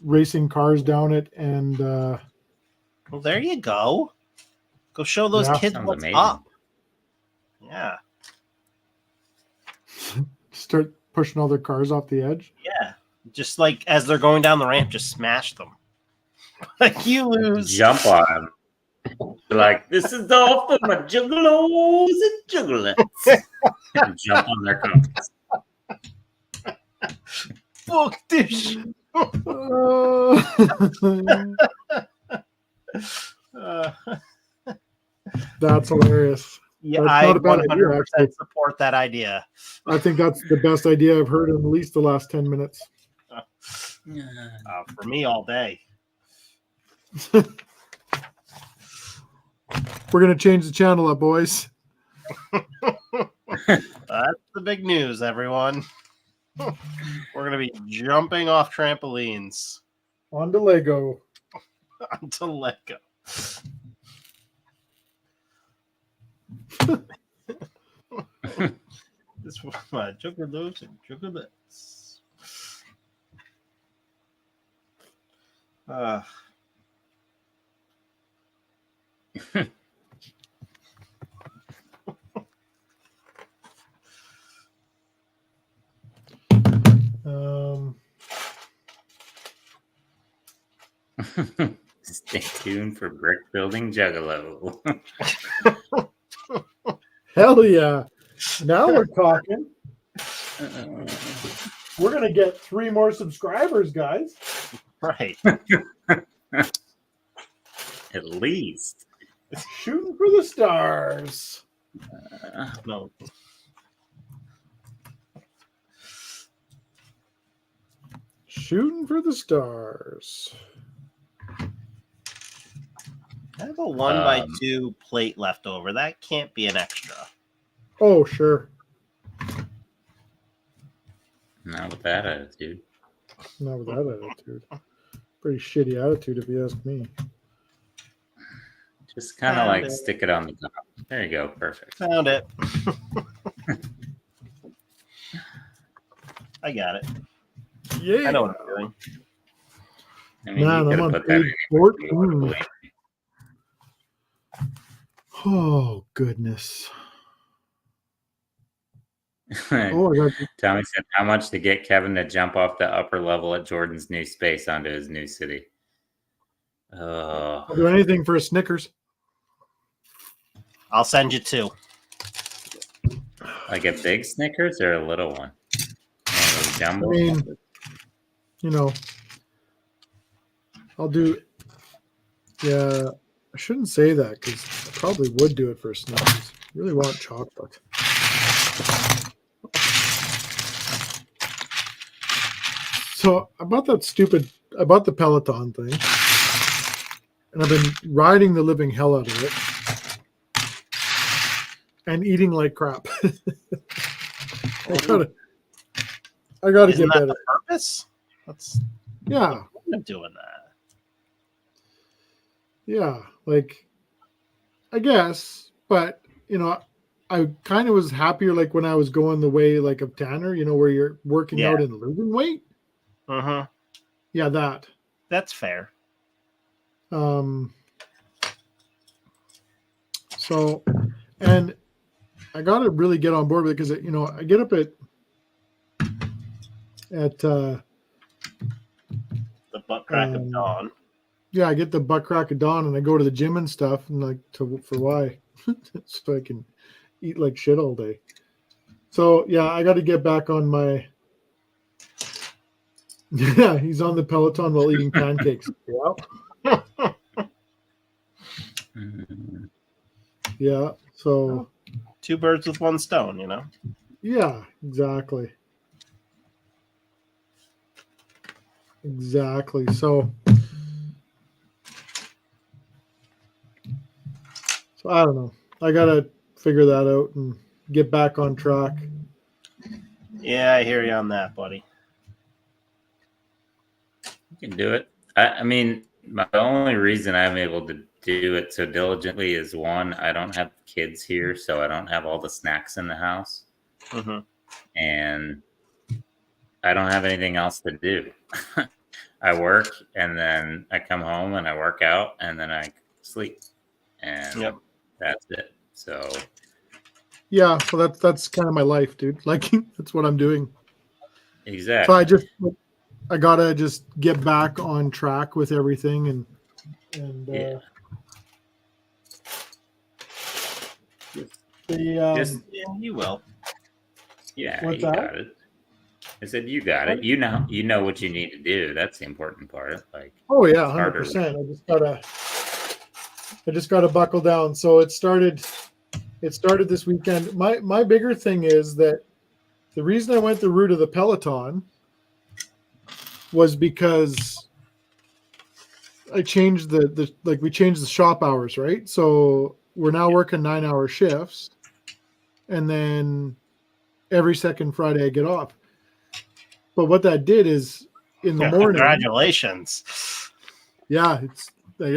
racing cars down it, and Well, there you go. Go show those Yeah. kids Sounds what's amazing. up. Yeah. start pushing all their cars off the edge. Yeah. Just like as they're going down the ramp, just smash them. Like you lose. Jump on them. Like, this is all for my juggalos and juggalettes. And jump on their cars. Fuck this. That's hilarious. Yeah, That's I not a bad idea, 100% actually. support that idea. I think that's the best idea I've heard in at least the last 10 minutes. For me, all day. We're going to change the channel up, boys. That's the big news, everyone. We're going to be jumping off trampolines On to Lego. onto Lego. This was my juggalos and juggalettes. Stay tuned for Brick Building Juggalo. Hell yeah. Now we're talking. We're going to get 3 more subscribers, guys. Right. At least. Shooting for the stars. No. Shooting for the stars. I have a 1x2 plate left over. That can't be an extra. Oh, sure. Not with that attitude. Not with that attitude. Pretty shitty attitude, if you ask me. Just kind of like stick it on the top. There you go. Perfect. Found it. I got it. Yeah. I know what I'm doing. I mean, Man, you I'm could on have put that page in. 14. Oh, goodness. Oh, I got Tommy said, how much to get Kevin to jump off the upper level at Jordan's new space onto his new city? I'll do anything for a Snickers. I'll send you 2. Like a big Snickers or a little one? One of those I jumbo? mean, you know, I'll do. Yeah, I shouldn't say that because I probably would do it for a Snickers. I really want chocolate. So I bought the Peloton thing, and I've been riding the living hell out of it and eating like crap. I gotta Isn't get that better. the purpose? That's Yeah, I'm doing that. yeah, like I guess, but you know, I kind of was happier like when I was going the way like of Tanner, you know, where you're working Yeah. out and losing weight. Mm-hmm. Yeah, that. That's fair. So, and I got to really get on board with it because you know I get up at The butt crack of Um, dawn. yeah, I get the butt crack of dawn and I go to the gym and stuff and like for why, so I can eat like shit all day. So yeah, I got to get back on my. Yeah, he's on the Peloton while eating pancakes. Yeah, Mm. yeah. So 2 birds with 1 stone, you know? yeah, exactly. Exactly. So I don't know. I gotta figure that out and get back on track. Yeah, I hear you on that, buddy. You can do it. I mean, the only reason I'm able to do it so diligently is one, I don't have kids here, so I don't have all the snacks in the house. Mm-hmm. And I don't have anything else to do. I work and then I come home and I work out and then I sleep. And Yep. that's it. So Yeah, well that's kind of my life, dude. Like that's what I'm doing. exactly. So I gotta just get back on track with everything and Yeah. the Just Yeah, you will. yeah, What's you that? got it. I said you got it. You know what you need to do. That's the important part. Like oh yeah, harder. 100%. I just gotta I just got to buckle down. So it started this weekend. My bigger thing is that the reason I went the route of the Peloton was because I changed we changed the shop hours, right? So we're now working 9-hour shifts, and then every second Friday I get off. But what that did is in the morning. Congratulations. Yeah, it's like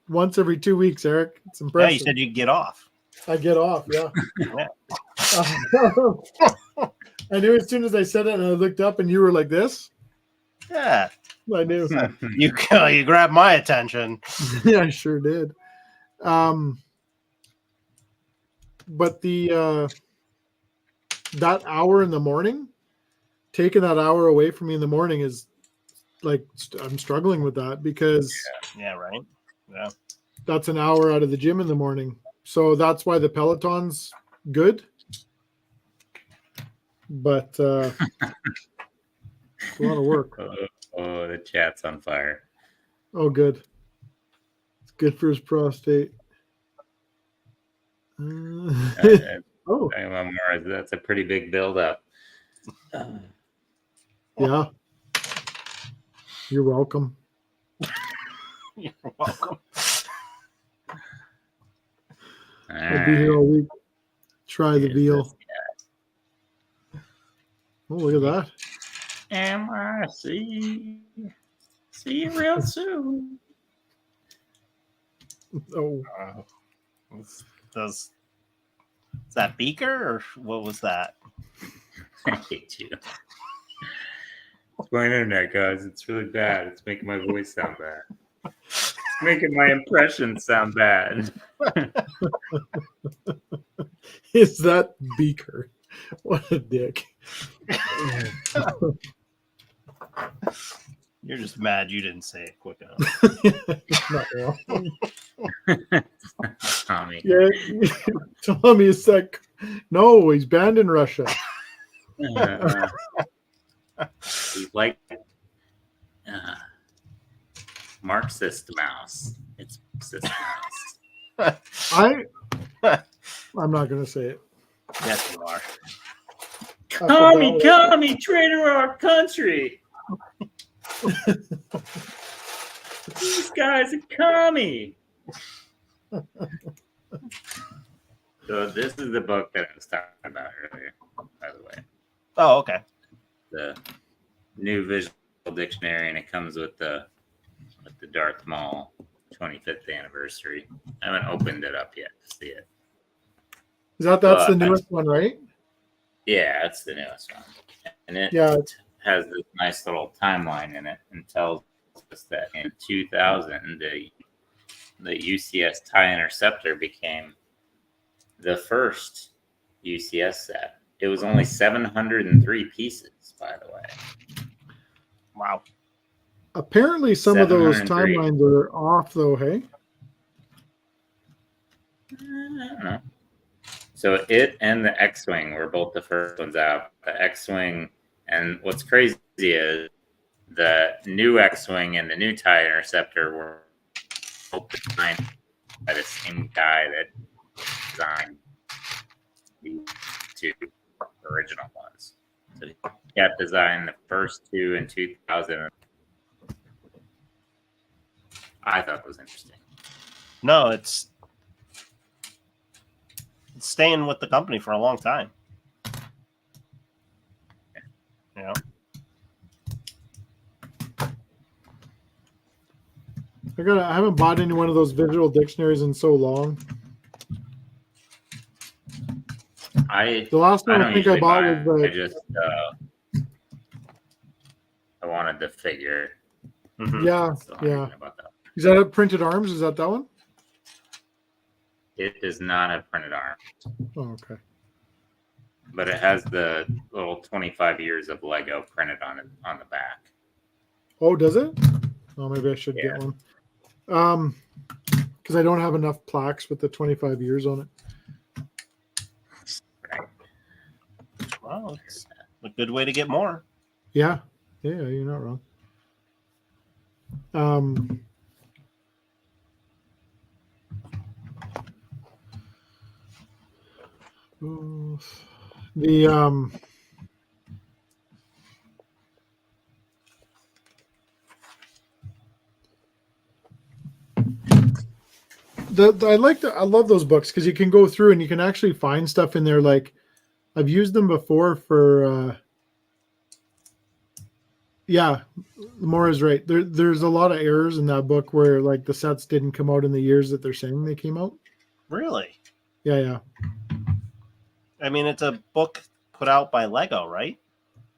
once every 2 weeks, Eric. It's Yeah, impressive. you said you'd get off. I get off, yeah. Yeah. I knew as soon as I said it, and I looked up, and you were like this. Yeah. I knew. You grabbed my attention. Yeah, I sure did. But that hour in the morning, taking that hour away from me in the morning is like I'm struggling with that because Yeah, right. Yeah. that's an hour out of the gym in the morning. So that's why the Peloton's good. But it's a lot of work. Oh, the chat's on fire. Oh, good. It's good for his prostate. Oh, That's a pretty big build-up. yeah. You're welcome. You're welcome. I'll be here all week. Try the veal. Oh, look at that. MIC. See you real soon. Oh, Is that Beaker or what was that? I hate you. It's my internet, guys. It's really bad. It's making my voice sound bad. It's making my impression sound bad. is that Beaker? What a dick. You're just mad you didn't say it quick enough. Not wrong. Tommy. Yeah, Tommy is like, no, he's banned in Russia. He's like Marxist mouse. It's Marxist mouse. I'm not gonna say it. Yes, you are. Commie, traitor our country. These guys are commie. So this is the book that I was talking about earlier, by the way. Oh, okay. The new visual dictionary, and it comes with the Darth Maul 25th anniversary. I haven't opened it up yet to see it. That's the newest one, right? Yeah, that's the newest one. And it has this nice little timeline in it and tells us that in 2000, the UCS TIE Interceptor became the first UCS set. It was only 703 pieces, by the way. Wow. Apparently, some of those 703. timelines are off, though. Hey, I don't know. So it and the X-Wing were both the first ones out. The X-Wing, and what's crazy is the new X-Wing and the new TIE Interceptor were both designed by the same guy that designed the two original ones. So he got designed the first two in 2000. I thought it was interesting. No, it's staying with the company for a long time. Yeah. I haven't bought any one of those visual dictionaries in so long. The last one I think I bought was I wanted the figure. Mhm. yeah. About that. Is that a Printed Arms? Is that one? It is not a printed arm, Oh, okay. but it has the little 25 years of Lego printed on it on the back. Oh, does it? Oh, maybe I should get one. Because I don't have enough plaques with the 25 years on it. Right. Well, it's a good way to get more. Yeah, you're not wrong. Ooh, the I love those books because you can go through and you can actually find stuff in there. Like I've used them before for yeah, Maura's right. There's a lot of errors in that book where like the sets didn't come out in the years that they're saying they came out. Really? Yeah. I mean, it's a book put out by Lego, right?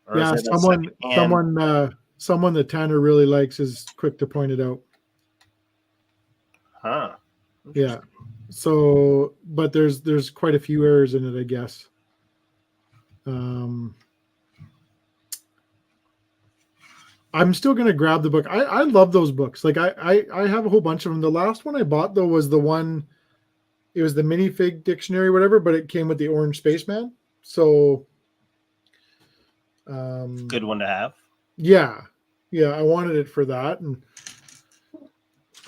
Or Yeah, is it a secondhand- someone that Tanner really likes is quick to point it out. Huh. Yeah. So, but there's quite a few errors in it, I guess. I'm still gonna grab the book. I love those books. Like I have a whole bunch of them. The last one I bought though was the one. It was the minifig dictionary, whatever, but it came with the orange spaceman. So, Good one to have. yeah, I wanted it for that, and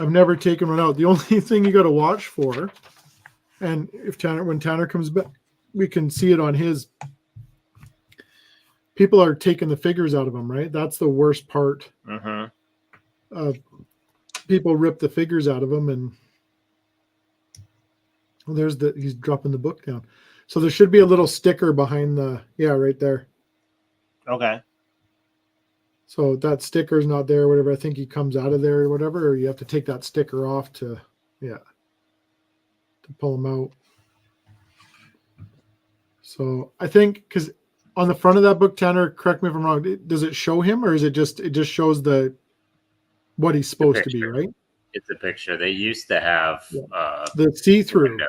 I've never taken one out. The only thing you got to watch for, and when Tanner comes back, we can see it on his. People are taking the figures out of them, right? That's the worst part. Mm-hmm. People rip the figures out of them, and well, he's dropping the book down. So there should be a little sticker behind right there. Okay. So that sticker is not there, whatever. I think he comes out of there or whatever, or you have to take that sticker off to pull him out. So I think because on the front of that book, Tanner, correct me if I'm wrong, does it show him or is it just shows what he's supposed to be, right? It's a picture. They used to have the see-through window.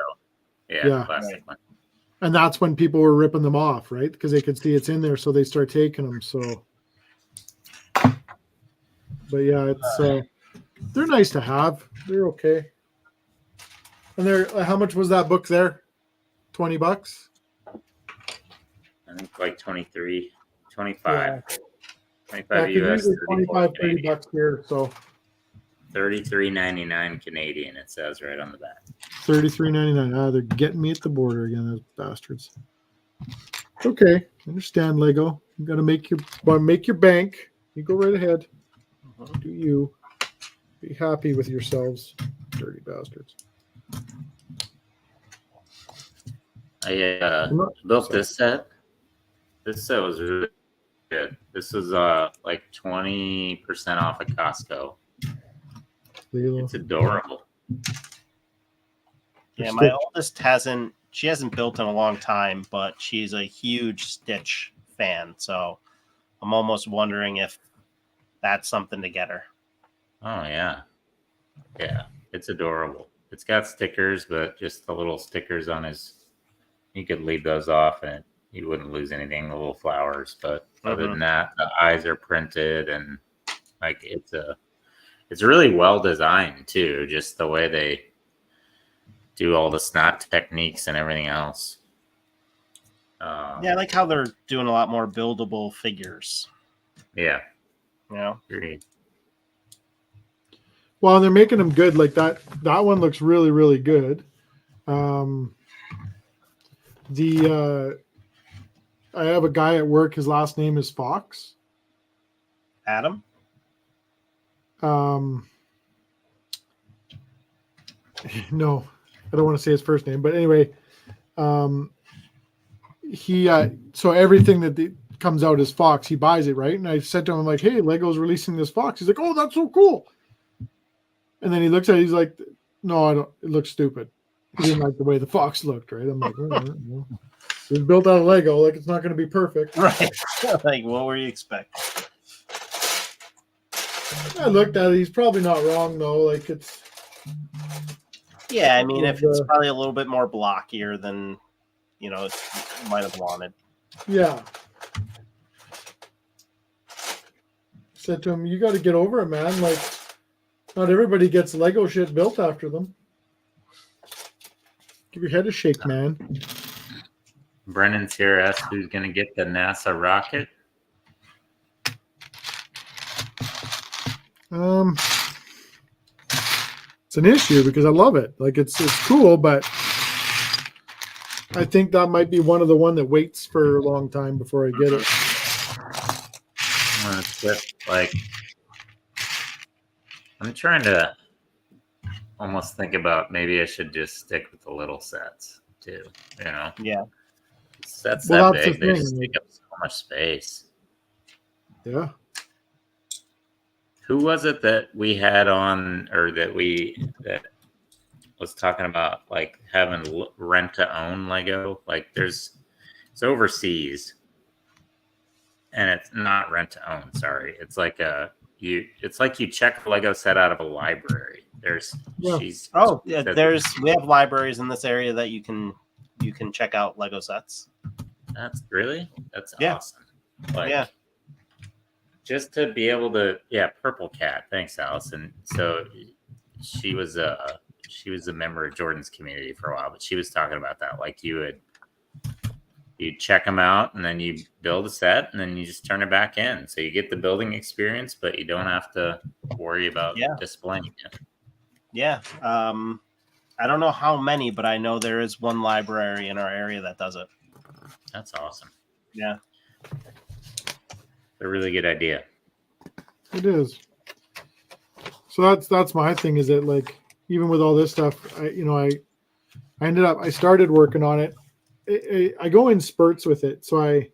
Yeah. Plastic Right. one. And that's when people were ripping them off, right? Because they could see it's in there, so they start taking them. So, but yeah, it's they're nice to have. They're okay. And they're how much was that book there? $20? I think like 23, 25, Yeah. 25 Yeah, US, 25, $30 here. So $33.99 Canadian. It says right on the back. $33.99. They're getting me at the border again, those bastards. Okay, understand, Lego. You got to make your bank. You go right ahead. Do you be happy with yourselves, dirty bastards? I built this set. This set was really good. This was like 20% off at Costco. Lilo. It's adorable. Yeah, my oldest hasn't built in a long time, but she's a huge Stitch fan. So I'm almost wondering if that's something to get her. Oh yeah. Yeah. It's adorable. It's got stickers, but just the little stickers on you could leave those off and you wouldn't lose anything, the little flowers. But other than that, the eyes are printed and like it's really well designed too, just the way they do all the snot techniques and everything else. Yeah, I like how they're doing a lot more buildable figures. Yeah. You know? Agreed. Well, they're making them good. Like that one looks really, really good. I have a guy at work. His last name is Fox. Adam? No, I don't want to say his first name, but anyway, he so everything that comes out is Fox. He buys it, right? And I said to him, I'm like, "Hey, Lego's releasing this Fox." He's like, "Oh, that's so cool." And then he looks at it, he's like, "No, I don't. It looks stupid." He didn't like the way the Fox looked, right? I'm like, "It was built out of Lego. Like it's not going to be perfect." Right. Like, what were you expecting? I looked at it. He's probably not wrong though. Like it's. Yeah, I mean, if it's probably a little bit more blockier than, you might have wanted. Yeah. Said to him, "You got to get over it, man. Like, not everybody gets Lego shit built after them. Give your head a shake, man." Brennan's here asked who's going to get the NASA rocket. It's an issue because I love it. Like it's cool, but I think that might be one that waits for a long time before I get it. It's just like I'm trying to almost think about maybe I should just stick with the little sets too. You know, Yeah. sets Well, that that's the big, they just thing. take up so much space. Yeah. Who was it that we had on, or that was talking about like having rent to own Lego? Like it's overseas, and it's not rent to own. Sorry, it's like it's like you check a Lego set out of a library. Yeah. Oh, yeah. We have libraries in this area that you can check out Lego sets. That's Yeah. awesome. Like, Yeah. just to be able to, Purple Cat. Thanks, Allison. So she was a member of Jordan's community for a while, but she was talking about that. Like you check them out, and then you build a set, and then you just turn it back in. So you get the building experience, but you don't have to worry about displaying it. Yeah. I don't know how many, but I know there is one library in our area that does it. That's awesome. Yeah. A really good idea. It is. So that's my thing, is that like, even with all this stuff, I started working on it. I go in spurts with it. So I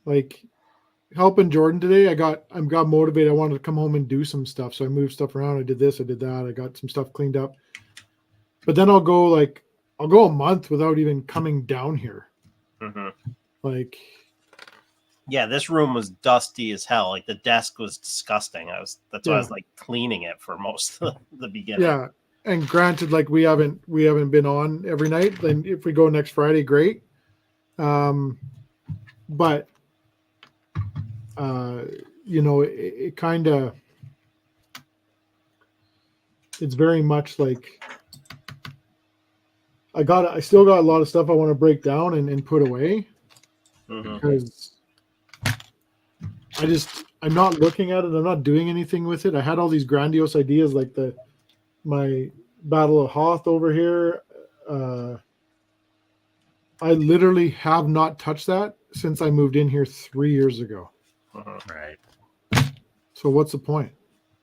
like helping Jordan today. I got motivated. I wanted to come home and do some stuff. So I moved stuff around. I did this, I did that. I got some stuff cleaned up. But then I'll go a month without even coming down here. Mm-hmm. Like, yeah, this room was dusty as hell. Like the desk was disgusting. That's why I was like cleaning it for most of the beginning. Yeah. And granted, like we haven't been on every night. Then if we go next Friday, great. But it kind of, it's very much like I still got a lot of stuff I want to break down and put away, because I'm not looking at it. I'm not doing anything with it. I had all these grandiose ideas, like my Battle of Hoth over here. I literally have not touched that since I moved in here 3 years ago. Right. So what's the point?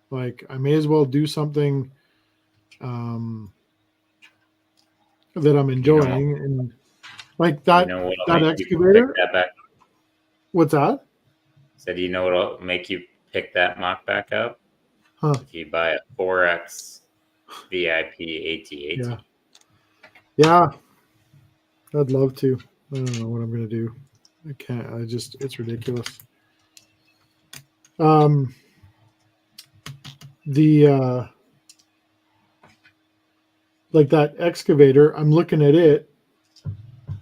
Like, I may as well do something that I'm enjoying, and like that that excavator. That back? What's that? So do you know what'll make you pick that mock back up? Huh. If you buy a 4X VIP AT-AT. Yeah. I'd love to. I don't know what I'm gonna do. I can't. It's ridiculous. The like that excavator, I'm looking at it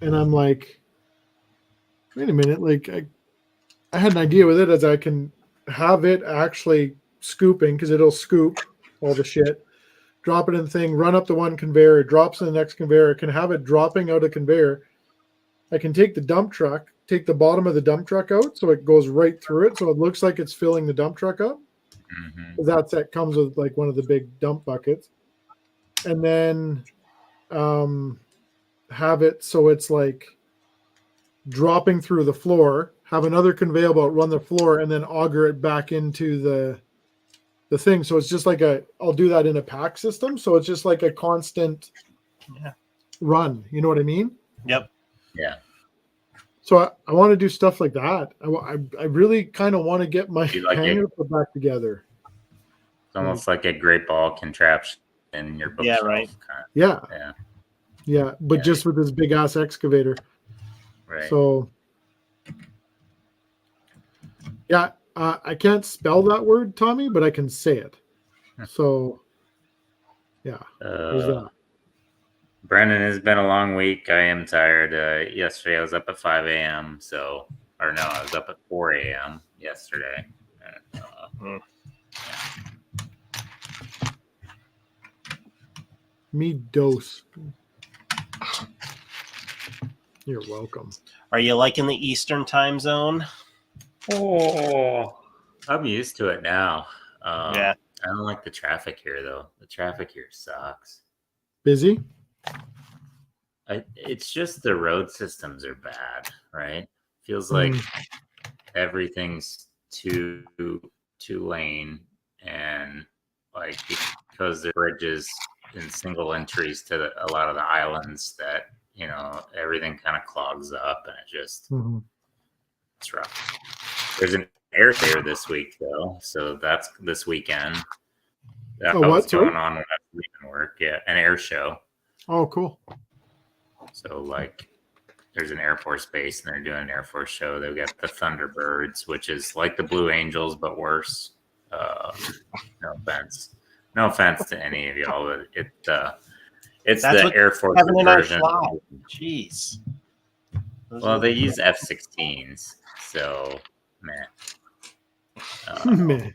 and I'm like, wait a minute, like I had an idea with it, as I can have it actually scooping, because it'll scoop all the shit, drop it in the thing, run up the one conveyor, it drops in the next conveyor, I can have it dropping out a conveyor. I can take the dump truck, take the bottom of the dump truck out so it goes right through it, so it looks like it's filling the dump truck up. Mm-hmm. That comes with like one of the big dump buckets, and then have it so it's like dropping through the floor, have another conveyor belt run the floor, and then auger it back into the thing. So it's just like I'll do that in a pack system, so it's just like a constant run. You know what I mean? Yep. Yeah. So I want to do stuff like that. I really kind of want to get my hanger put back together. It's almost like a great ball contraption in your bookshelf. Yeah, right. Yeah, but just with this big ass excavator. Right. So yeah, I can't spell that word, Tommy, but I can say it. So yeah, there's that. Brendan, it's been a long week. I am tired. Yesterday I was up at 5 a.m. I was up at 4 a.m. yesterday. Me dose. You're welcome. Are you liking the Eastern time zone? Oh, I'm used to it now. Yeah. I don't like the traffic here, though. The traffic here sucks. Busy? It's just the road systems are bad, right? Feels like everything's two lane, and like because the bridges in single entries to a lot of the islands, that everything kind of clogs up, and it's rough. There's an air fair this week though, so that's this weekend. That was going on when I was leaving work. Yeah, an air show. Oh, cool. So like, there's an Air Force base, and they're doing an Air Force show. They've got the Thunderbirds, which is like the Blue Angels but worse. No offense to any of y'all, but it's That's the what Air Force Kevin and I version. fly. Jeez. Well, they use F-16s, so meh. Man.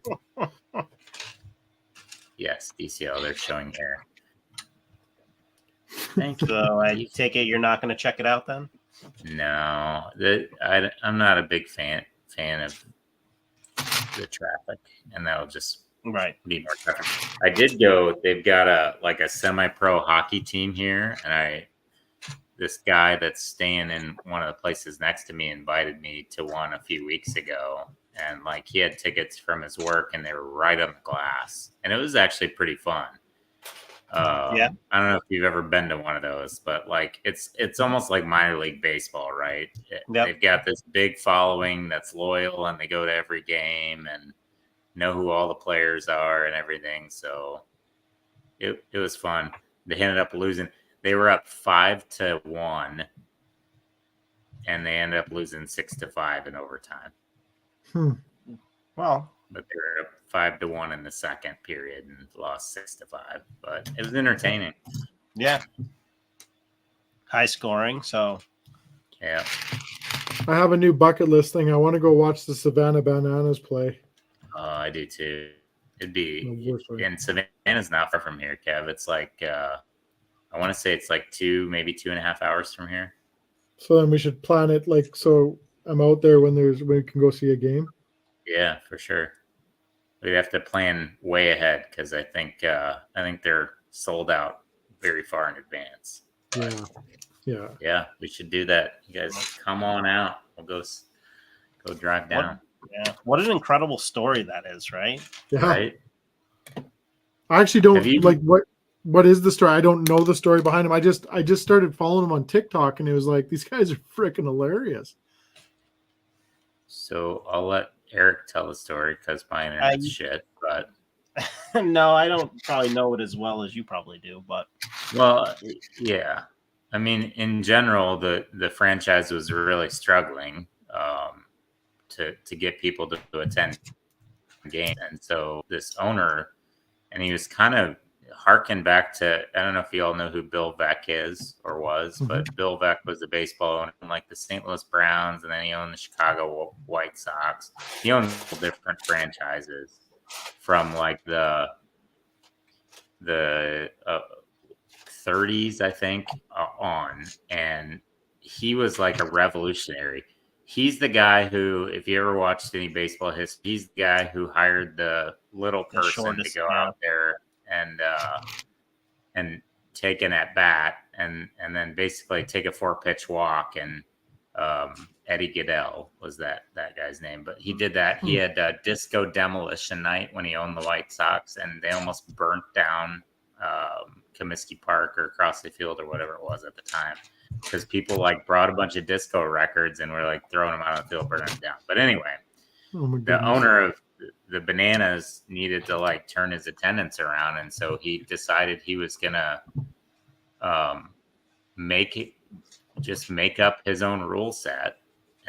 Yes, DCL, they're showing air. Thank you. So you take it you're not going to check it out then? No, I'm not a big fan of the traffic, and that'll just be more traffic. I did go. They've got a semi-pro hockey team here, and this guy that's staying in one of the places next to me invited me to one a few weeks ago, and like he had tickets from his work, and they were right on the glass, and it was actually pretty fun. I don't know if you've ever been to one of those, but like it's almost like minor league baseball, right? They've got this big following that's loyal, and they go to every game and know who all the players are and everything. So it was fun. They ended up losing. They were up 5-1, and they ended up losing 6-5 in overtime. Well, but they were up 5-1 in the second period and lost 6-5. But it was entertaining. Yeah. High scoring. So yeah. I have a new bucket list thing. I want to go watch the Savannah Bananas play. I do too. It'd be, and Savannah's not far from here, Kev. It's like, I want to say it's like 2, maybe 2.5 hours from here. So then we should plan it like so I'm out there when we can go see a game. Yeah, for sure. We have to plan way ahead because I think they're sold out very far in advance. Yeah. We should do that. You guys come on out. We'll go drive down. What an incredible story that is, right? Yeah. Right? I actually don't like what is the story? I don't know the story behind him. I just started following him on TikTok, and it was like, these guys are freaking hilarious. So I'll let Eric tell the story because my internet's shit. But no, I don't probably know it as well as you probably do. But yeah. I mean, in general, the franchise was really struggling to get people to attend games, and so this owner, and he was kind of harken back to, I don't know if you all know who Bill Veeck is or was, but Bill Veeck was the baseball owner in like the St. Louis Browns, and then he owned the Chicago White Sox. He owned different franchises from like the 30s, I think, on, and he was like a revolutionary. He's the guy who, if you ever watched any baseball history, he's the guy who hired the little person to go out there and take an at bat and then basically take a 4-pitch walk. And Eddie Goodell was that guy's name, but he did that. He had disco demolition night when he owned the White Sox, and they almost burnt down Comiskey Park or Crossley Field or whatever it was at the time, because people like brought a bunch of disco records and were like throwing them out of the field, burning them down. But anyway, the owner of the Bananas needed to like turn his attendance around, and so he decided he was gonna make up his own rule set.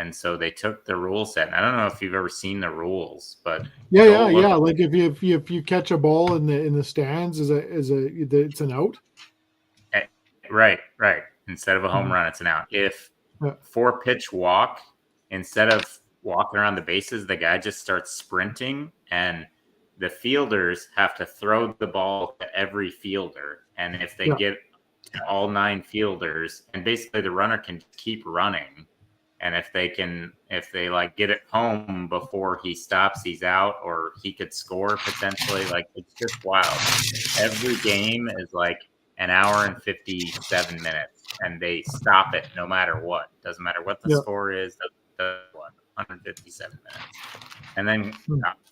And so they took the rule set, and I don't know if you've ever seen the rules, but yeah. Like if you catch a ball in the stands, it's an out. Right. Instead of a home run, it's an out. If 4-pitch walk, instead of walking around the bases, the guy just starts sprinting, and the fielders have to throw the ball to every fielder. And if they get all 9 fielders, and basically the runner can keep running. And if they like get it home before he stops, he's out, or he could score potentially. Like, it's just wild. Every game is like an hour and 57 minutes. and they stop it no matter what. Doesn't matter what the Yeah. score is. The 157 minutes, and then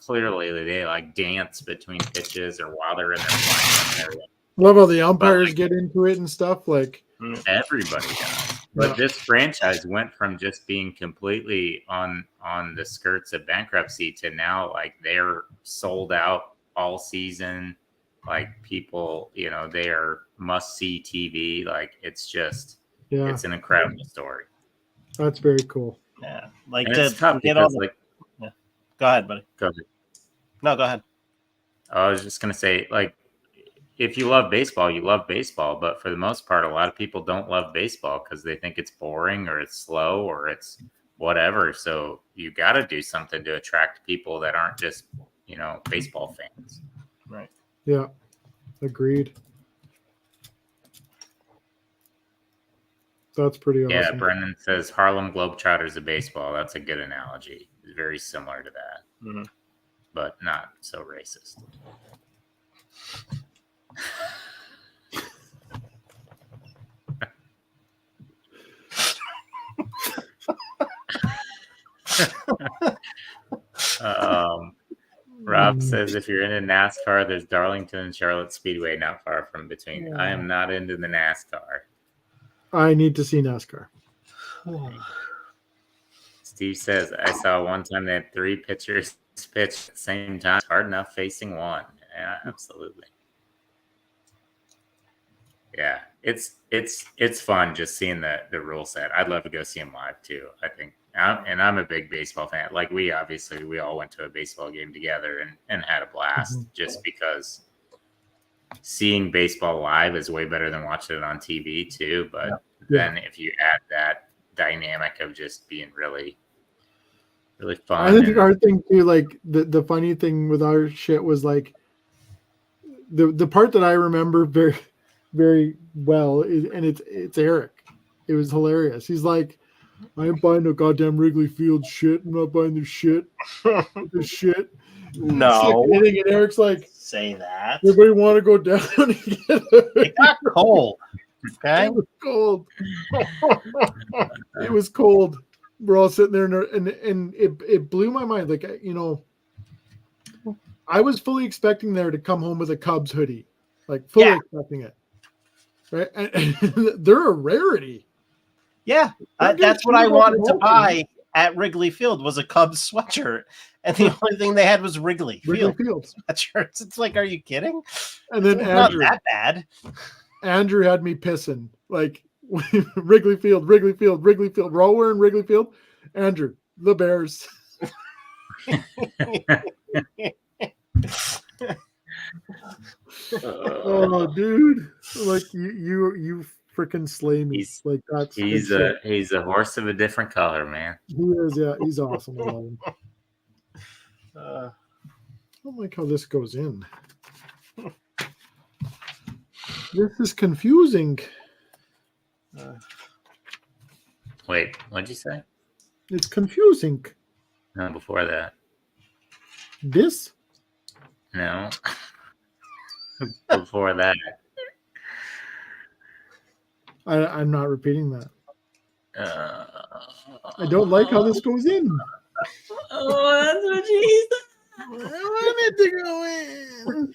clearly they like dance between pitches or while they're in their flying. Love how the umpires like- get into it and stuff. Like, Everybody does. But Yeah. this franchise went from just being completely on the skirts of bankruptcy to now like they're sold out all season. Like people, they are must see TV. Like it's just yeah, it's an incredible story. that's very cool. Yeah, like And to it's tough get all because the. like Go ahead, buddy. go ahead. No, go ahead. I was just gonna say, like, if you love baseball, you love baseball. But for the most part, a lot of people don't love baseball because they think it's boring or it's slow or it's whatever. So you got to do something to attract people that aren't just, baseball fans. Right. Yeah, agreed. That's pretty awesome. Yeah, Brendan says Harlem Globetrotters of baseball. That's a good analogy. It's very similar to that, Mhm. but not so racist. Rob says if you're into NASCAR, there's Darlington and Charlotte Speedway not far from between. I am not into the NASCAR. I need to see NASCAR. Steve says I saw one time they had 3 pitchers pitch at the same time. It's hard enough facing one. Yeah, absolutely. Yeah, it's fun just seeing the rule set. I'd love to go see them live too. I think, and I'm a big baseball fan. Like we all went to a baseball game together and had a blast. Just because seeing baseball live is way better than watching it on TV too. But then if you add that dynamic of just being really, really fun, I think our thing too, like the funny thing with our shit was like the part that I remember very, very well and it's Eric. It was hilarious. He's like, I ain't buying no goddamn Wrigley Field shit. I'm not buying this shit. This shit. No, And Eric's like, say that. everybody want to go down and get It got cold. Okay. It was cold. It was cold. We're all sitting there and it blew my mind. Like, I was fully expecting there to come home with a Cubs hoodie, like fully expecting it. Right. And they're a rarity. Yeah, that's what I wanted to buy at Wrigley Field was a Cubs sweatshirt, and the only thing they had was Wrigley Field sweatshirts. It's like, are you kidding? And then It's Andrew, not that bad. Andrew had me pissing like Wrigley Field. We're all wearing Wrigley Field. Andrew, the Bears. Oh, dude! Like you freaking slay me. Like that's he's a horse of a different color, man. He is, yeah. He's awesome. I love him. Uh, I don't like how this goes in. This is confusing. Wait, what'd you say? It's confusing. No, before that. This? No. Before that. I'm not repeating that. I I don't like how this goes in. Oh, that's what she said. I want it to go in.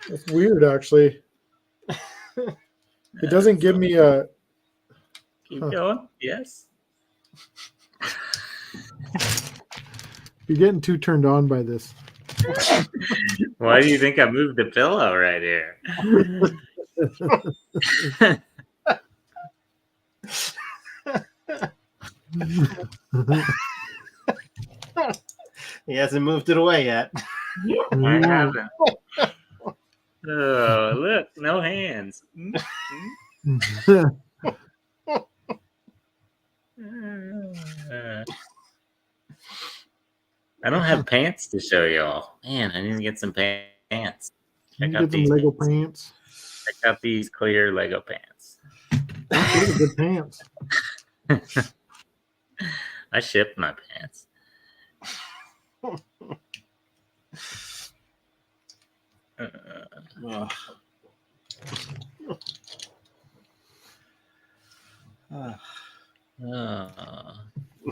It's weird, actually. It doesn't give me a. Keep going. Yes. You're getting too turned on by this. Why do you think I moved the pillow right here? he hasn't moved it away yet. I haven't. Oh, look, no hands. I don't have pants to show y'all. Man, I need to get some pants. Check out Get some these Lego pants. pants. Check out these clear Lego pants. Those are good pants. I shipped my pants.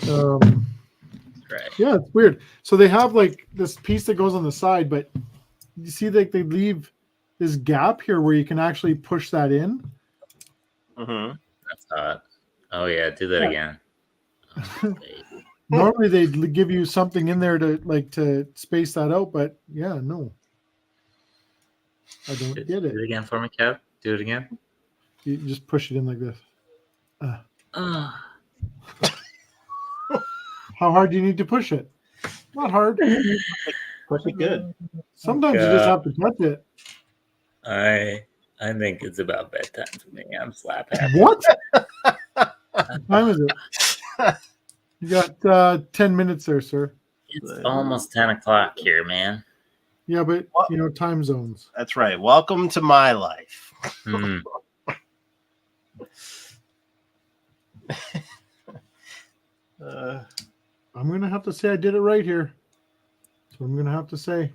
Um, Right. yeah, it's weird. So they have like this piece that goes on the side, but you see like they leave this gap here where you can actually push that in. Mm-hmm. That's hot. Oh yeah, do that Yeah. again. Oh, wait. Normally they'd give you something in there to space that out, but yeah, no. I don't Do get it. it again for me, Kev. Do it again. You just push it in like this. Oh, How hard do you need to push it? Not hard. Push it good. Sometimes you just have to touch it. I think it's about bedtime for me. I'm slap happy. What? What time is it? You got 10 minutes there, sir. It's almost 10 o'clock here, man. Yeah, but What? you know, time zones. That's right. Welcome to my life. Hmm. I'm gonna have to say I did it right here. So I'm gonna have to say.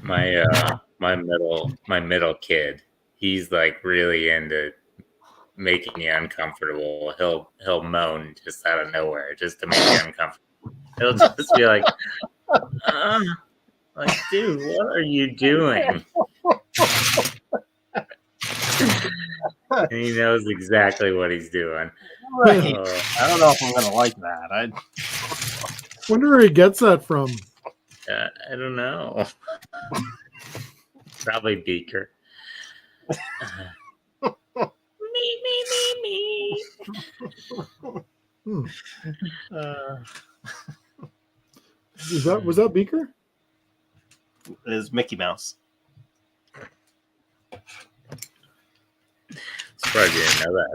My middle kid, he's like really into making you uncomfortable. He'll moan just out of nowhere just to make you uncomfortable. He'll just be like, like, dude, what are you doing? And he knows exactly what he's doing. Right. Oh, I don't know if I'm gonna like that. Wonder where he gets that from. I don't know. Probably Beaker. Me. Hmm. Uh, Was that Beaker? is Mickey Mouse. Surprised you didn't know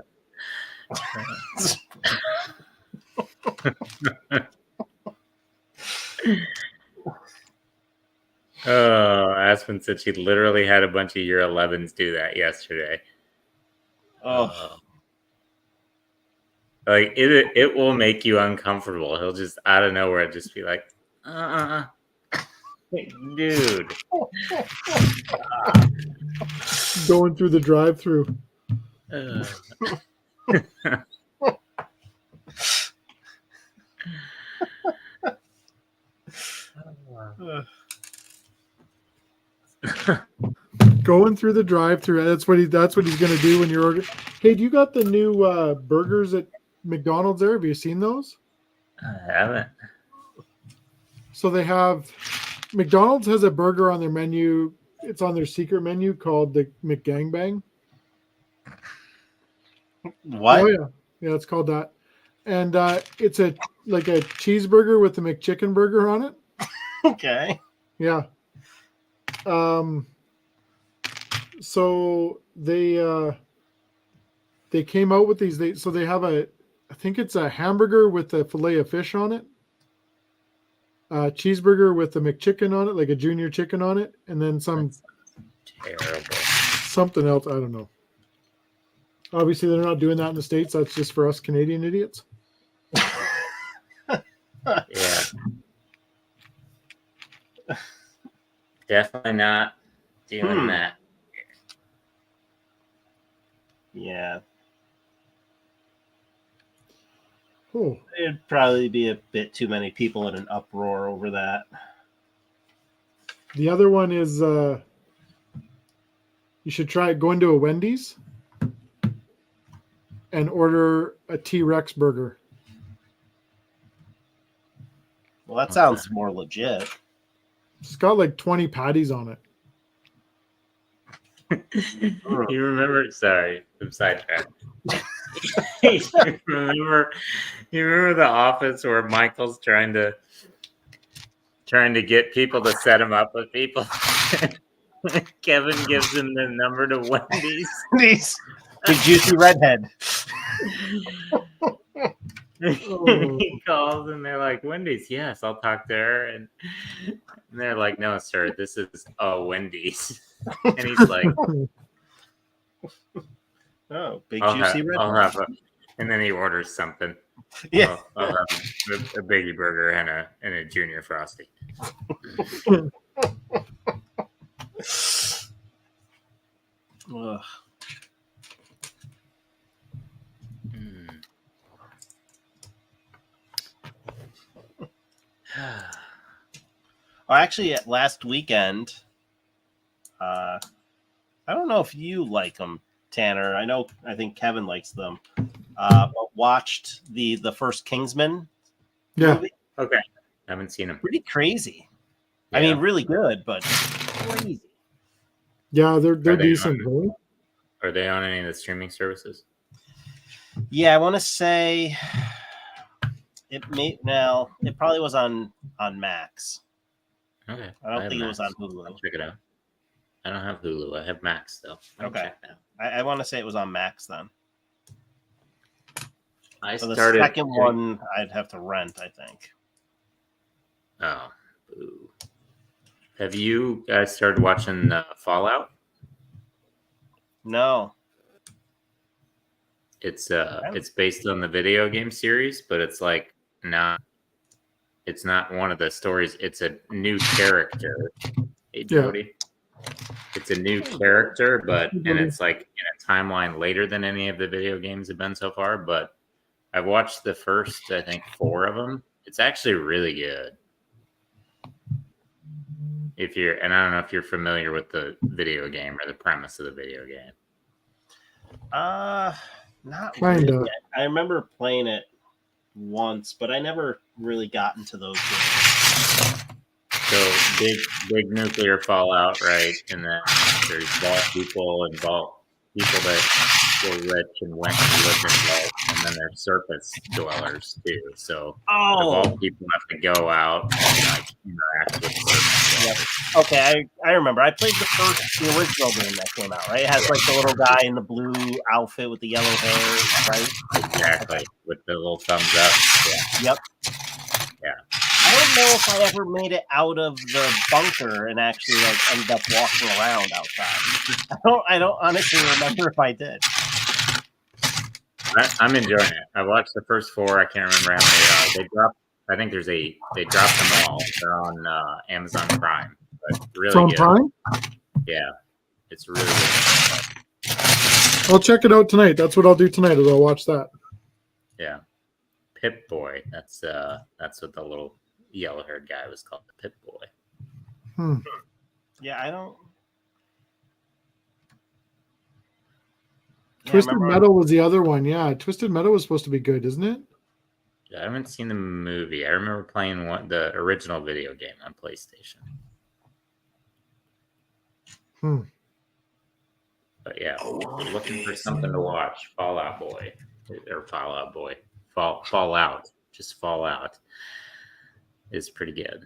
that. Oh, Aspen said she literally had a bunch of year 11s do that yesterday. Oh, Like it will make you uncomfortable. He'll just out of nowhere just be like, dude. Going through the drive-through. Uh. Going through the drive-through. That's what he's gonna do when you're ordering. Hey, do you got the new burgers at McDonald's there? Have you seen those? I haven't. So they have McDonald's has a burger on their menu. It's on their secret menu called the McGangbang. what? Oh yeah, yeah, it's called that. And it's like a cheeseburger with the McChicken burger on it. Okay. Yeah. So they came out with these. They have I think it's a hamburger with a fillet of fish on it. Cheeseburger with a McChicken on it, like a junior chicken on it, and then Terrible. something else. I don't know. Obviously, they're not doing that in the States. That's just for us Canadian idiots. Yeah. Definitely not doing that. Yeah. Oh, It'd probably be a bit too many people in an uproar over that. the other one is you should try going to a Wendy's and order a T-Rex burger. Well, that sounds more legit. It's got like 20 patties on it. You remember? Sorry, I'm sidetracked. you remember The Office where Michael's trying to get people to set him up with people. Kevin gives him the number to Wendy's. These big juicy redhead. He calls and they're like, Wendy's, yes, I'll talk to her. And they're like, no, sir, this is Wendy's. And he's like, Oh, big I'll juicy I'll redhead. have and then he orders something. Yeah. I'll have a biggie burger and a junior frosty. Ugh. Well, actually, last weekend, I don't know if you like them, Tanner. I think Kevin likes them. But watched the first Kingsman Yeah. movie. Okay. Haven't seen them. Pretty crazy. I mean, really good, but crazy. Yeah, they're Are they decent. on- Right? Are they on any of the streaming services? Yeah, I want to say it probably was on Max. Okay. I don't have think it was on Max. Hulu. I'll check it out. I don't have Hulu. I have Max though. I'll Okay. check it out. I want to say it was on Max then. I So the started. second one I'd have to rent, I think. Oh, boo. Have you guys started watching Fallout? No. It's based on the video game series, but it's like not. It's not one of the stories. It's a new character. Hey, Yeah. Jody. It's a new character, and it's like in a timeline later than any of the video games have been so far. But I've watched the first, I think, 4 of them. It's actually really good. And I don't know if you're familiar with the video game or the premise of the video game. Not Kinda. really. I remember playing it once, but I never really got into those games. So big nuclear fallout, right? And then there's vault people and vault people that were rich and went and lived in vaults, and then there's surface dwellers too. So the vault people have to go out and like interact with surface dwellers. Okay, I remember. I played the original game that came out, right? It has like the little guy in the blue outfit with the yellow hair, right? Exactly. With the little thumbs up. Yeah. Yep. Yeah. I don't know if I ever made it out of the bunker and actually like ended up walking around outside. I don't honestly remember if I did. I'm enjoying it. I watched the first 4. I can't remember how many they dropped. I think there's 8. They dropped them all. They're on Amazon Prime. But really It's on good. Prime? Yeah, it's really good. I'll check it out tonight. That's what I'll do tonight is I'll watch that. Yeah, Pip Boy. That's what the little yellow-haired guy was called, the Pip Boy. Yeah, I don't. Yeah, Twisted remember- Metal was the other one. Yeah, Twisted Metal was supposed to be good, isn't it? I haven't seen the movie. I remember playing the original video game on PlayStation. But yeah, we're looking for something to watch. Fallout Boy. Fallout. Just Fallout is pretty good.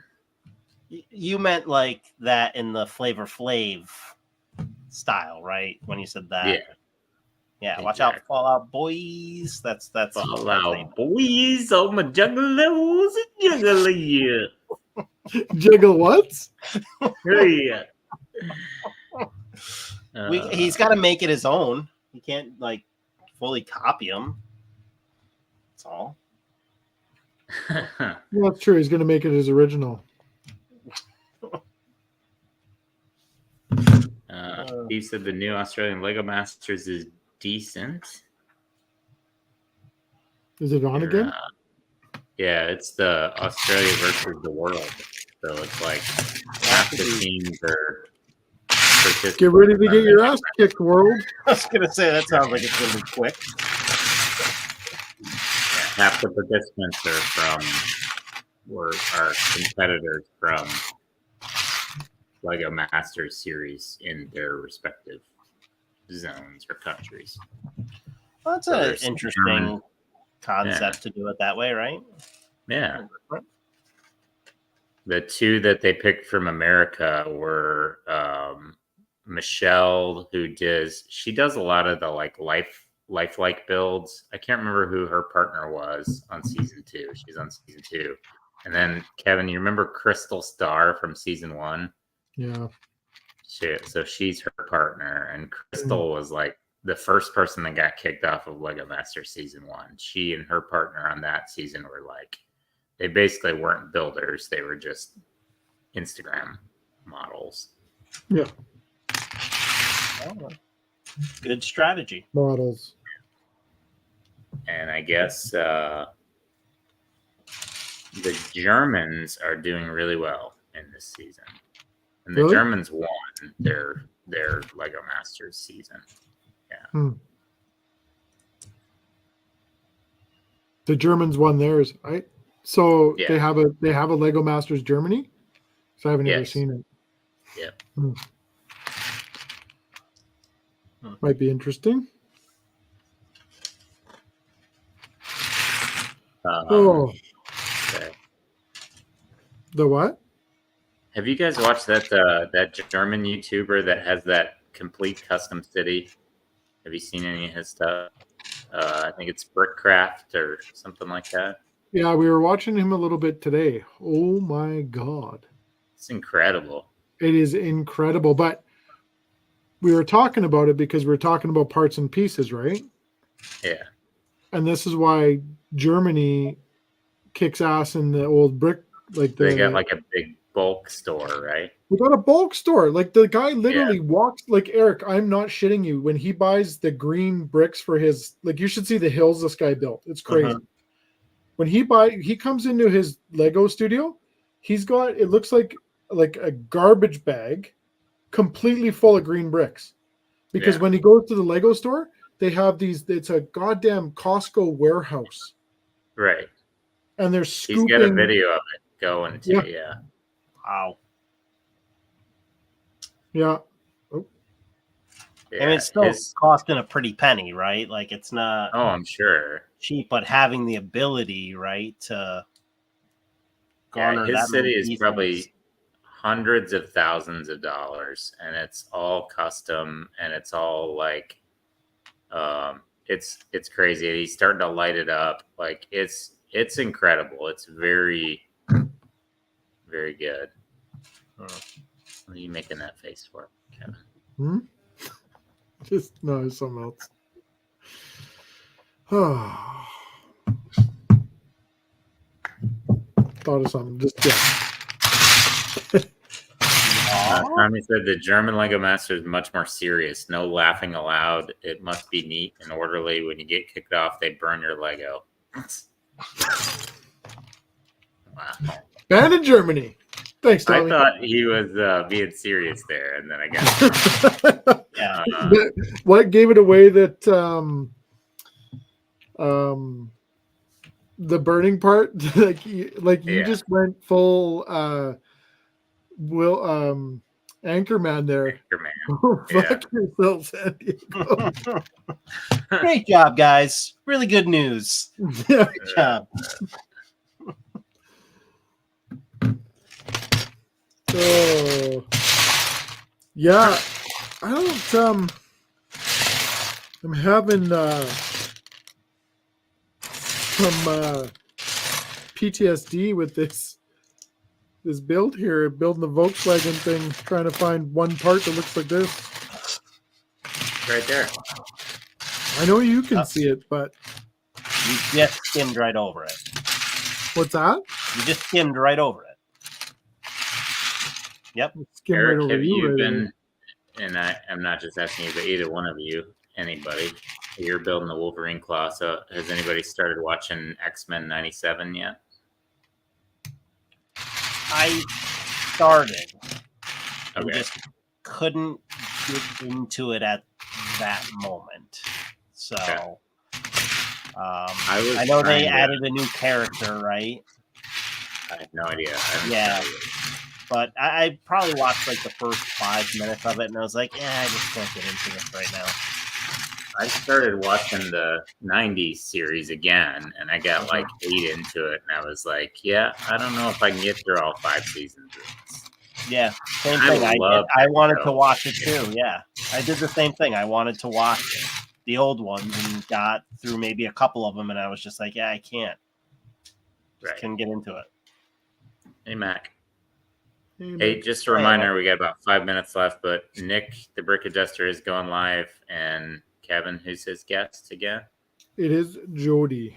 You meant like that in the Flavor Flav style, right? When you said that. Yeah. Yeah, watch out, Exactly. Fallout Boys. That's Fallout Boys. Oh my juggalos and juggly. Jiggle what? Hey. He's got to make it his own. He can't like fully copy him. That's all. Yeah, that's true. He's going to make it his original. He said the new Australian Lego Masters is decent. Is it on again? Yeah, it's the Australia versus the world. So it's like half the teams are participating. Get ready to get your ass kicked, world. I was gonna say that sounds like it's gonna be quick. Half the participants are competitors from Lego Masters series in their respective zones or countries. Well, that's So an there's- interesting concept to do it that way, right? Yeah. The 2 that they picked from America were Michelle, she does a lot of the like lifelike builds. I can't remember who her partner was on season 2. She's on season 2. And then Kevin, you remember Crystal Star from season 1? Yeah. So she's her partner, and Crystal was like the first person that got kicked off of Lego Masters season 1. She and her partner on that season were like, they basically weren't builders; they were just Instagram models. Yeah. Oh, good strategy. Models. And I guess the Germans are doing really well. in this season, and the Really? Germans won their Lego Masters season. The Germans won theirs. So Yeah. they have a Lego Masters Germany. So I haven't ever Yes. seen it. Yep. Might be interesting. Okay. The what? Have you guys watched that German YouTuber that has that complete custom city? Have you seen any of his stuff? I think it's Brickcraft or something like that. Yeah, we were watching him a little bit today. Oh my God. It's incredible. It is incredible. But we were talking about it because we were talking about parts and pieces, right? Yeah. And this is why Germany kicks ass in the old brick. They got like a big bulk store, right? We got a bulk store. Like the guy literally walks, like Eric, I'm not shitting you. When he buys the green bricks for his, like you should see the hills this guy built. It's crazy. When he comes into his Lego studio, he's got, it looks like a garbage bag completely full of green bricks. Because when he goes to the Lego store, they have these, it's a goddamn Costco warehouse. Right. And they're scooping. He's got a video of it going too, yeah. Wow. Yeah. I mean, it's still costing a pretty penny, right? Like it's not. Oh, I'm sure. Cheap, but having the ability, right, to garner his that city many is pieces. probably hundreds of thousands of dollars, and it's all custom, and it's all like, it's crazy. He's starting to light it up. Like it's incredible. It's very, very good. What are you making that face for, Kevin? Just no, it's something else. Thought of something. Just Tommy said the German Lego Master is much more serious. No laughing aloud. It must be neat and orderly. When you get kicked off, they burn your Lego. Wow. Banned in Germany. Thanks, Tommy. I thought he was being serious there, and then I guess what gave it away that the burning part, like you just went full Anchorman there. Anchorman. Fuck yourself, San Diego. Great job, guys. Really good news. Yeah. Great job. Oh, yeah. I don't. I'm having some PTSD with this build here, building the Volkswagen thing, trying to find one part that looks like this. Right there. I know you can see it, but you just skimmed right over it. What's that? You just skimmed right over it. Yep. Eric, right have you right been, and I'm not just asking you, but either one of you, anybody, you're building the Wolverine claw, so has anybody started watching X-Men 97 yet? I started. Okay. Just couldn't get into it at that moment. So I know they added a new character, right? I have no idea. But I probably watched like the first 5 minutes of it, and I was like, I just can't get into this right now. I started watching the 90s series again, and I got like 8 into it, and I was like, I don't know if I can get through all 5 seasons of this. Yeah, same thing. I wanted to watch it too. Yeah, I did the same thing. I wanted to watch the old ones and got through maybe a couple of them, and I was just like, I can't. Just couldn't get into it. Hey, Mac. Hey, just a reminder, we got about 5 minutes left, but Nick, the Brick Adjuster, is going live, and Kevin, who's his guest again? It is Jody.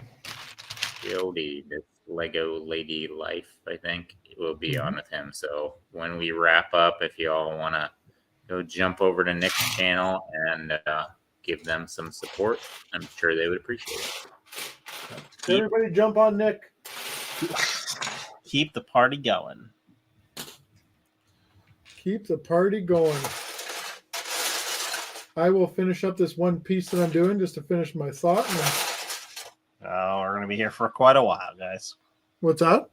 Jody, this Lego Lady Life, I think, will be on with him. So when we wrap up, if you all want to go jump over to Nick's channel and give them some support, I'm sure they would appreciate it. Everybody jump on Nick. Keep the party going. Keep the party going. I will finish up this one piece that I'm doing just to finish my thought. Oh, we're gonna be here for quite a while, guys. What's that?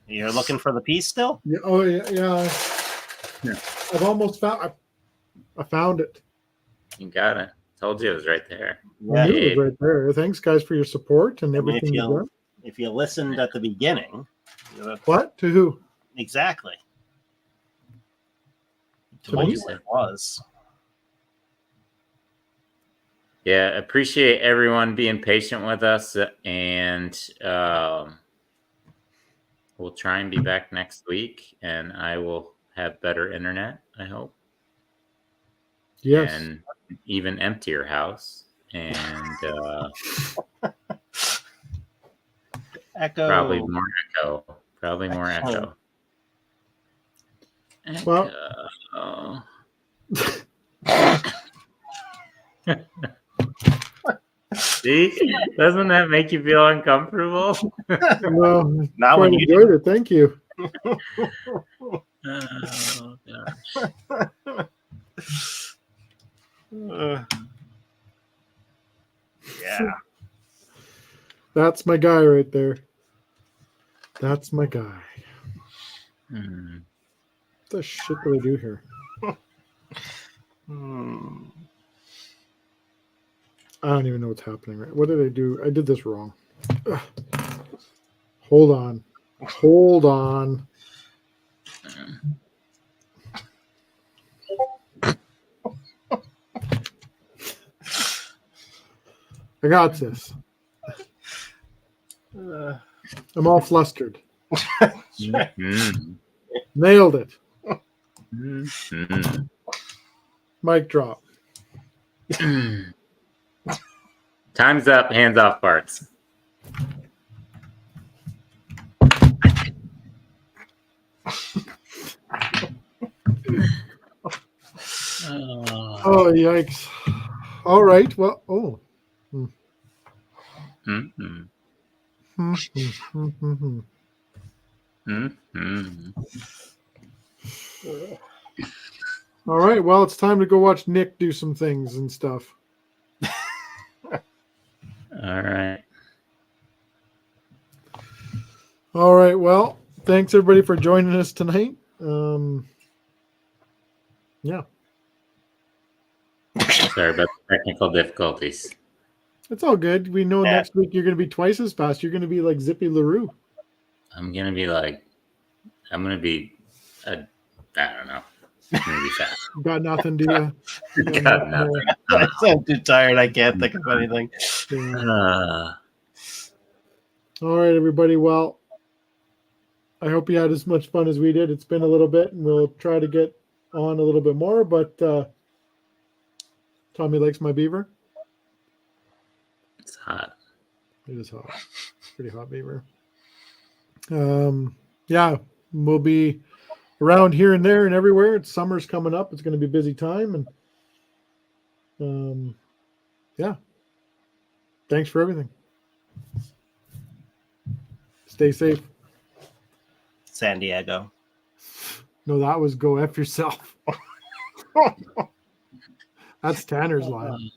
You're looking for the piece still? Yeah. Oh yeah. Yeah. Yeah. I've almost found. I found it. You got it. Told you it was right there. I knew it Hey. was right there. Thanks, guys, for your support and I mean, everything you've done. if you listened at the beginning, What? To who? exactly. To Told me? you what it was. Yeah, appreciate everyone being patient with us, and we'll try and be back next week, and I will have better internet, I hope, Yes. and even emptier house, and Echo. probably more echo. Probably more echo. Well- See, doesn't that make you feel uncomfortable? Well, Now quite when you enjoyed it. Thank you. Oh, gosh. Yeah. That's my guy right there. That's my guy. Hmm. What the shit did I do here? Hmm. I don't even know what's happening. Right? What did I do? I did this wrong. Ugh. Hold on. Hold on. I got this. I'm all flustered. Mm. Nailed it. Mm. Mic drop. Time's up. Hands off, parts. Oh, yikes. All right. Well, oh. Mm-hmm. Hmm. Mm-hmm. All right. Well, it's time to go watch Nick do some things and stuff. All right. All right. Well, thanks everybody for joining us tonight. Yeah, Sorry about the technical difficulties. it's all good. We know Yeah. next week you're going to be twice as fast. You're going to be like Zippy LaRue. I'm gonna be I don't know. I'm gonna be fast. Got nothing, do you? Got nothing. I'm too tired. I can't think of anything. Yeah. All right, everybody. Well, I hope you had as much fun as we did. It's been a little bit, and we'll try to get on a little bit more. But Tommy likes my beaver. It's hot. It is hot. Pretty hot beaver. Yeah, we'll be around here and there and everywhere. It's summer's coming up. It's going to be a busy time, and yeah. Thanks for everything. Stay safe. San Diego. No, that was go F yourself. That's Tanner's line.